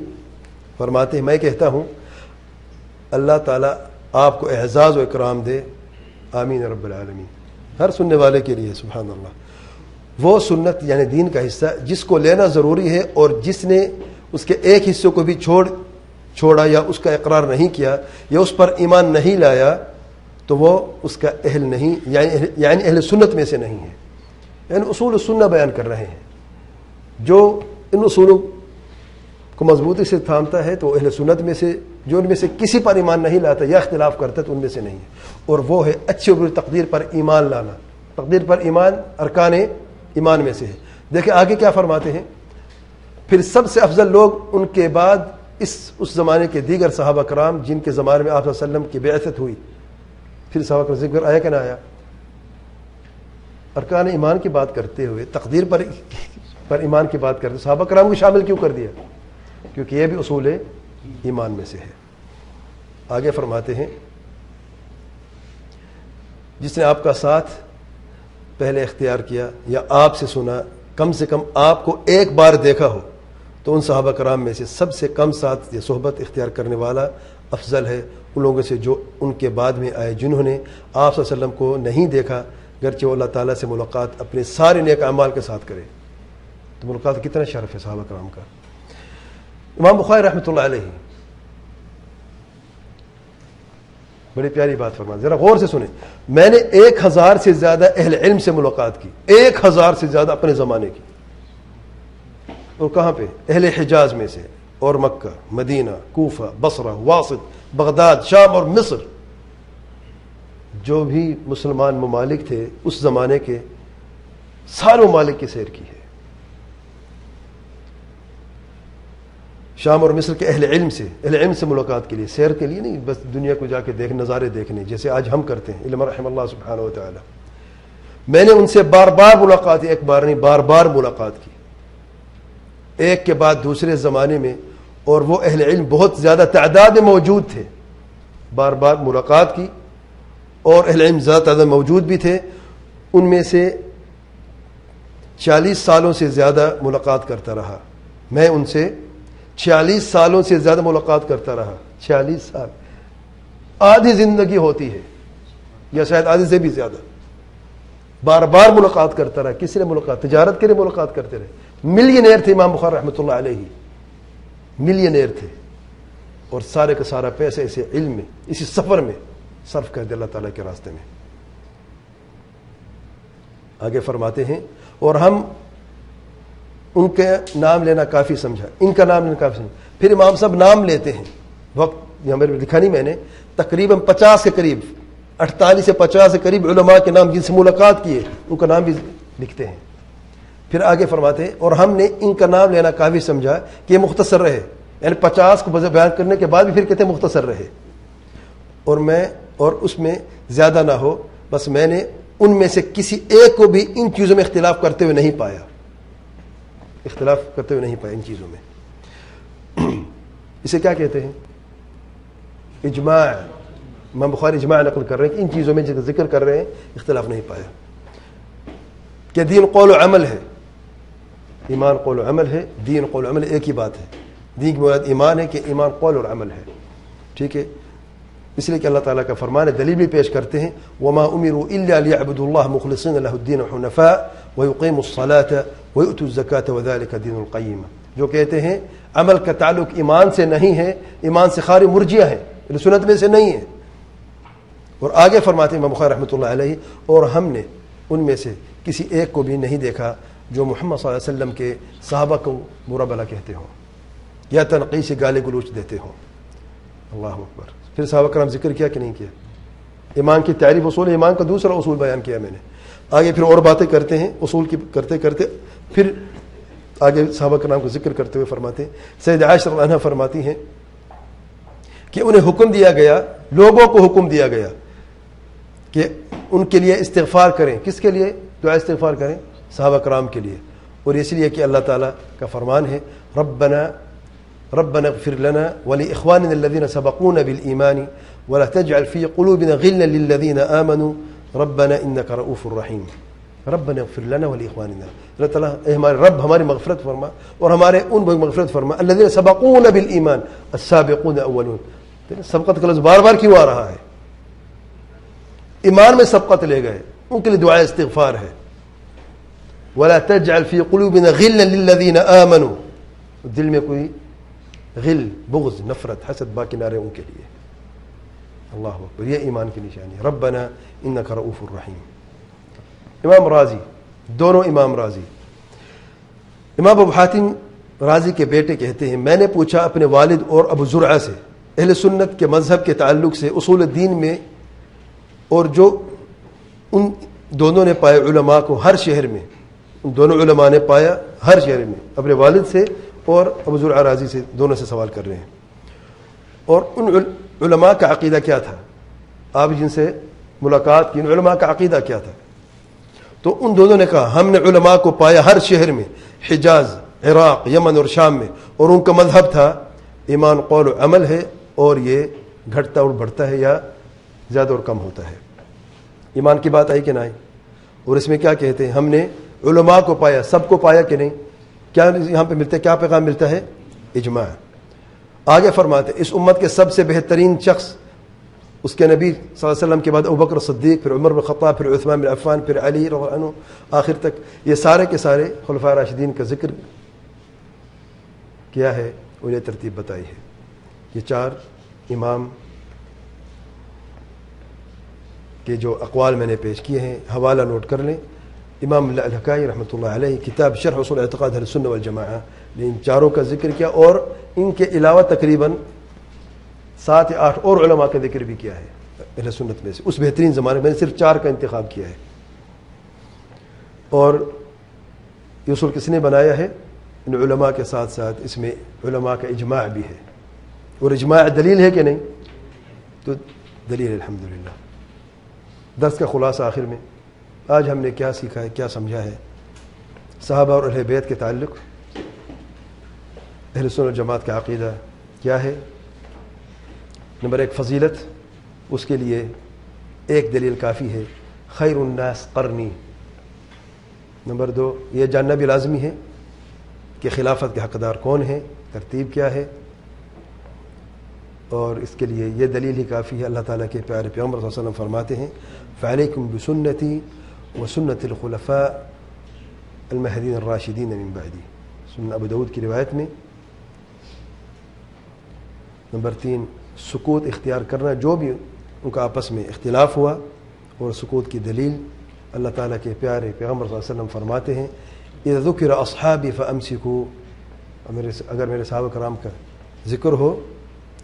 فرماتے ہیں میں کہتا ہوں اللہ تعالیٰ آپ کو اعزاز و اکرام دے، آمین رب العالمین، ہر سننے والے کے لیے سبحان اللہ۔ وہ سنت یعنی دین کا حصہ جس کو لینا ضروری ہے، اور جس نے اس کے ایک حصے کو بھی چھوڑا یا اس کا اقرار نہیں کیا یا اس پر ایمان نہیں لایا تو وہ اس کا اہل نہیں، یعنی اہل سنت میں سے نہیں ہے۔ یعنی اصول السنہ بیان کر رہے ہیں، جو ان اصولوں کو مضبوطی سے تھامتا ہے تو اہل سنت میں سے، جو ان میں سے کسی پر ایمان نہیں لاتا یا اختلاف کرتا تو ان میں سے نہیں ہے، اور وہ ہے اچھی اور بری تقدیر پر ایمان لانا۔ تقدیر پر ایمان ارکان ایمان میں سے ہے۔ دیکھیں آگے کیا فرماتے ہیں، پھر سب سے افضل لوگ ان کے بعد اس زمانے کے دیگر صحابہ کرام جن کے زمانے میں آپ صلی اللہ علیہ وسلم کی بعثت ہوئی، پھر صحابہ کا ذکر آیا کہ نہ آیا؟ ارکان ایمان کی بات کرتے ہوئے تقدیر پر ایمان کی بات کرتے صحابہ کرام کو شامل کیوں کر دیا؟ کیونکہ یہ بھی اصول ایمان میں سے ہے۔ آگے فرماتے ہیں جس نے آپ کا ساتھ پہلے اختیار کیا یا آپ سے سنا، کم سے کم آپ کو ایک بار دیکھا ہو، تو ان صحابہ کرام میں سے سب سے کم ساتھ یا صحبت اختیار کرنے والا افضل ہے ان لوگوں سے جو ان کے بعد میں آئے، جنہوں نے آپ صلی اللہ علیہ وسلم کو نہیں دیکھا، گرچہ وہ اللہ تعالیٰ سے ملاقات اپنے سارے نیک اعمال کے ساتھ کرے۔ تو ملاقات کتنا شرف ہے صحابہ کرام کا۔ امام بخاری رحمۃ اللہ علیہ بڑی پیاری بات فرماتے، ذرا غور سے سنیں، میں نے 1000 سے زیادہ اہل علم سے ملاقات کی، 1000 سے زیادہ اپنے زمانے کی، اور کہاں پہ؟ اہل حجاز میں سے، اور مکہ، مدینہ، کوفہ، بصرہ، واسط، بغداد، شام اور مصر، جو بھی مسلمان ممالک تھے اس زمانے کے سارے ممالک کی سیر کی ہے۔ شام اور مصر کے اہل علم سے ملاقات کے لیے، سیر کے لیے نہیں، بس دنیا کو جا کے نظارے دیکھنے جیسے آج ہم کرتے ہیں، علم رحم اللہ سبحانہ و تعالی۔ میں نے ان سے بار بار ملاقات کی، ایک بار نہیں بار بار ملاقات کی، ایک کے بعد دوسرے زمانے میں، اور وہ اہل علم بہت زیادہ تعداد میں موجود تھے، بار بار ملاقات کی، اور اہل علم زیادہ موجود بھی تھے، ان میں سے 40 سالوں سے زیادہ ملاقات کرتا رہا. میں ان سے 46 سالوں سے زیادہ ملاقات کرتا رہا. 46 سال، آدھی زندگی ہوتی ہے یا شاید آدھی سے بھی زیادہ. بار بار ملاقات کرتا رہا. کس نے ملاقات؟ تجارت کے لیے ملاقات کرتے رہے. ملینئر تھے امام بخاری رحمۃ اللہ علیہ، ملینئر تھے، اور سارے کا سارا پیسے اسے علم میں، اسی سفر میں صرف کر دیا اللہ تعالیٰ کے راستے میں. آگے فرماتے ہیں اور ہم ان کے نام لینا کافی سمجھا، ان کا نام لینا کافی سمجھا. پھر امام صاحب نام لیتے ہیں، وقت یہاں میرے لکھا نہیں میں نے، تقریباً 50 کے قریب، 48 سے 50 کے قریب علماء کے نام جن سے ملاقات کیے ان کا نام بھی لکھتے ہیں. پھر آگے فرماتے ہیں اور ہم نے ان کا نام لینا کافی سمجھا کہ یہ مختصر رہے، یعنی 50 کو بیان کرنے کے بعد بھی پھر کہتے ہیں مختصر رہے، اور اس میں زیادہ نہ ہو. بس میں نے ان میں سے کسی ایک کو بھی ان چیزوں میں اختلاف کرتے ہوئے نہیں پایا، اختلاف کرتے ہوئے نہیں پایا ان چیزوں میں. اسے کیا کہتے ہیں؟ اجماع. امام بخاری اجماع نقل کر رہے ہیں کہ ان چیزوں میں جو ذکر کر رہے ہیں اختلاف نہیں پایا. کہ دین قول و عمل ہے، ایمان قول و عمل ہے، دین قول و عمل ایک ہی بات ہے. دین کی مراد ایمان ہے کہ ایمان قول اور عمل ہے. ٹھیک ہے، اس لیے کہ اللہ تعالیٰ کا فرمان ہے. دلیل بھی پیش کرتے ہیں وما امروا الا ليعبدوا الله مخلصين له الدين حنفاء ويقيموا الصلاة ويؤتوا الزكاة وذلك دين القيم. جو کہتے ہیں عمل کا تعلق ایمان سے نہیں ہے، ایمان سے خارج مرجئہ ہے، سنت میں سے نہیں ہے. اور آگے فرماتے ہیں امام بخاری رحمۃ اللہ علیہ اور ہم نے ان میں سے کسی ایک کو بھی نہیں دیکھا جو محمد صلی اللہ علیہ وسلم کے صحابہ کو برا بھلا کہتے ہوں یا تنقید سے گالی گلوچ دیتے ہوں. اللہ اکبر. پھر صحابہ کرام ذکر کیا کہ نہیں کیا؟ ایمان کی تعریف، اصول ایمان کا دوسرا اصول بیان کیا میں نے. آگے پھر اور باتیں کرتے ہیں اصول کی، کرتے کرتے پھر آگے صحابہ کرام کو ذکر کرتے ہوئے فرماتے ہیں سید عائشہ رضی اللہ عنہا فرماتی ہیں کہ انہیں حکم دیا گیا، لوگوں کو حکم دیا گیا کہ ان کے لیے استغفار کریں. کس کے لیے دعا استغفار کریں؟ صحابہ کرام کے لیے. اور اس لیے کہ اللہ تعالیٰ کا فرمان ہے ربنا اغفر لنا ولإخواننا الذين سبقونا بالإيمان ولا تجعل في قلوبنا غلا للذين آمنوا ربنا إنك رؤوف رحيم. ربنا اغفر لنا ولإخواننا، اللہ تعالیٰ اے ہمارے رب ہماری مغفرت فرما اور ہمارے ان کو مغفرت فرما. الذين سبقونا بالإيمان، السابقون اولون. سبقت کا لفظ بار بار کیوں آ رہا ہے؟ ایمان میں سبقت لے گئے، ان کے لیے دعا استغفار ہے. ولا تجعل في قلوبنا غلا للذين آمنوا، دل میں کوئی غل، بغض، نفرت، حسد باقی نہ رہے ان کے لیے. اللہ اکبر. یہ ایمان کی نشانی ہے. ربنا انک رؤوف الرحیم. امام رازی، دونوں امام رازی، امام ابو حاتم رازی کے بیٹے کہتے ہیں میں نے پوچھا اپنے والد اور ابو زرعہ سے اہل سنت کے مذہب کے تعلق سے اصول دین میں، اور جو ان دونوں نے پایا علماء کو ہر شہر میں، ان دونوں علماء نے پایا ہر شہر میں. اپنے والد سے اور ابو زرعہ رازی سے، دونوں سے سوال کر رہے ہیں. اور ان علماء کا عقیدہ کیا تھا؟ آپ جن سے ملاقات کی ان علماء کا عقیدہ کیا تھا؟ تو ان دونوں نے کہا ہم نے علماء کو پایا ہر شہر میں، حجاز، عراق، یمن اور شام میں، اور ان کا مذہب تھا ایمان قول و عمل ہے، اور یہ گھٹتا اور بڑھتا ہے یا زیادہ اور کم ہوتا ہے. ایمان کی بات آئی کہ نہ آئی؟ اور اس میں کیا کہتے ہیں؟ ہم نے علماء کو پایا. سب کو پایا کہ نہیں؟ کیا یہاں پہ ملتا ہے؟ کیا پیغام ملتا ہے؟ اجماع. آگے فرماتے اس امت کے سب سے بہترین شخص اس کے نبی صلی اللہ علیہ وسلم کے بعد ابو بکر صدیق، پھر عمر بن خطاب، پھر عثمان بن عفان، پھر علی رضی اللہ عنہ، آخر تک یہ سارے کے سارے خلفاء راشدین کا ذکر کیا ہے اور یہ ترتیب بتائی ہے. یہ 4 امام کے جو اقوال میں نے پیش کیے ہیں، حوالہ نوٹ کر لیں. امام الحکائی رحمۃ اللہ علیہ کتاب شرح اصول اعتقاد اہل السنہ والجماعہ نے ان 4 کا ذکر کیا، اور ان کے علاوہ تقریباً 7 یا 8 اور علماء کا ذکر بھی کیا ہے اہل سنت میں سے اس بہترین زمانے میں. نے صرف 4 کا انتخاب کیا ہے. اور یہ اصول کس نے بنایا ہے؟ ان علماء کے ساتھ ساتھ اس میں علماء کا اجماع بھی ہے. اور اجماع دلیل ہے کہ نہیں؟ تو دلیل الحمدللہ. درس کا خلاصہ آخر میں آج ہم نے کیا سیکھا ہے، کیا سمجھا ہے صحابہ اور اہل بیت کے تعلق؟ اہل سنت والجماعت کا عقیدہ کیا ہے؟ نمبر 1 فضیلت، اس کے لیے ایک دلیل کافی ہے، خیر الناس قرنی۔ نمبر 2، یہ جاننا بھی لازمی ہے کہ خلافت کے حقدار کون ہیں، ترتیب کیا ہے، اور اس کے لیے یہ دلیل ہی کافی ہے۔ اللہ تعالیٰ کے پیارے پیغمبر صلی اللہ علیہ وسلم فرماتے ہیں فعلیکم بسنتی وسنت الخلفاء المہدین الراشدین من بعدی، سنن ابو داود کی روایت میں۔ نمبر 3، سکوت اختیار کرنا، جو بھی ان کا آپس میں اختلاف ہوا، اور سکوت کی دلیل اللہ تعالیٰ کے پیارے پیغمبر صلی اللہ علیہ وسلم فرماتے ہیں اذا ذکر اصحابی فامسکوا، اگر میرے صحابہ کرام کا ذکر ہو،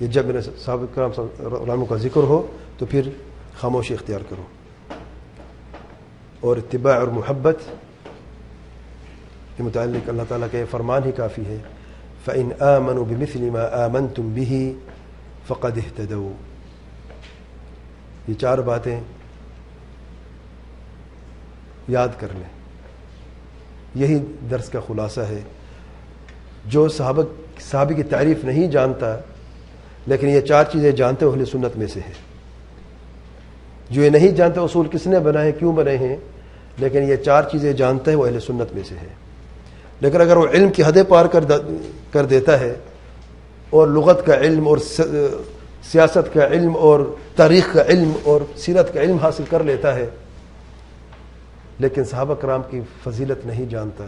یہ جب میرے صحابہ کرام کا ذکر ہو تو پھر خاموشی اختیار کرو، اور اتباع اور محبت کے متعلق اللہ تعالیٰ کا یہ فرمان ہی کافی ہے فَإِنْ آمَنُوا بِمِثْلِ مَا آمَنْتُمْ بِهِ فَقَدْ اهْتَدَوْا۔ یہ 4 باتیں یاد کر لیں، یہی درس کا خلاصہ ہے۔ جو صحابہ کی تعریف نہیں جانتا لیکن یہ 4 چیزیں جانتے اہل سنت میں سے ہے، جو یہ نہیں جانتا اصول کس نے بنائے، کیوں بنے ہیں، لیکن یہ 4 چیزیں جانتا ہے وہ اہل سنت میں سے ہے۔ لیکن اگر وہ علم کی حدیں پار کر دیتا ہے، اور لغت کا علم اور سیاست کا علم اور تاریخ کا علم اور سیرت کا علم حاصل کر لیتا ہے، لیکن صحابہ کرام کی فضیلت نہیں جانتا،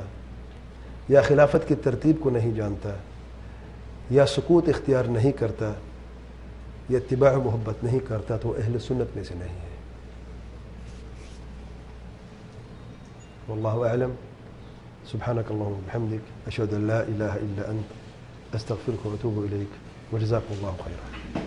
یا خلافت کی ترتیب کو نہیں جانتا، یا سکوت اختیار نہیں کرتا، یا اتباع محبت نہیں کرتا، تو اہل سنت میں سے نہیں ہے۔ واللہ اعلم۔ سبحانک اللہم وبحمدک، اشہد ان لا الہ الا انت، استغفرک واتوب الیک، وجزاکم اللہ خیرا۔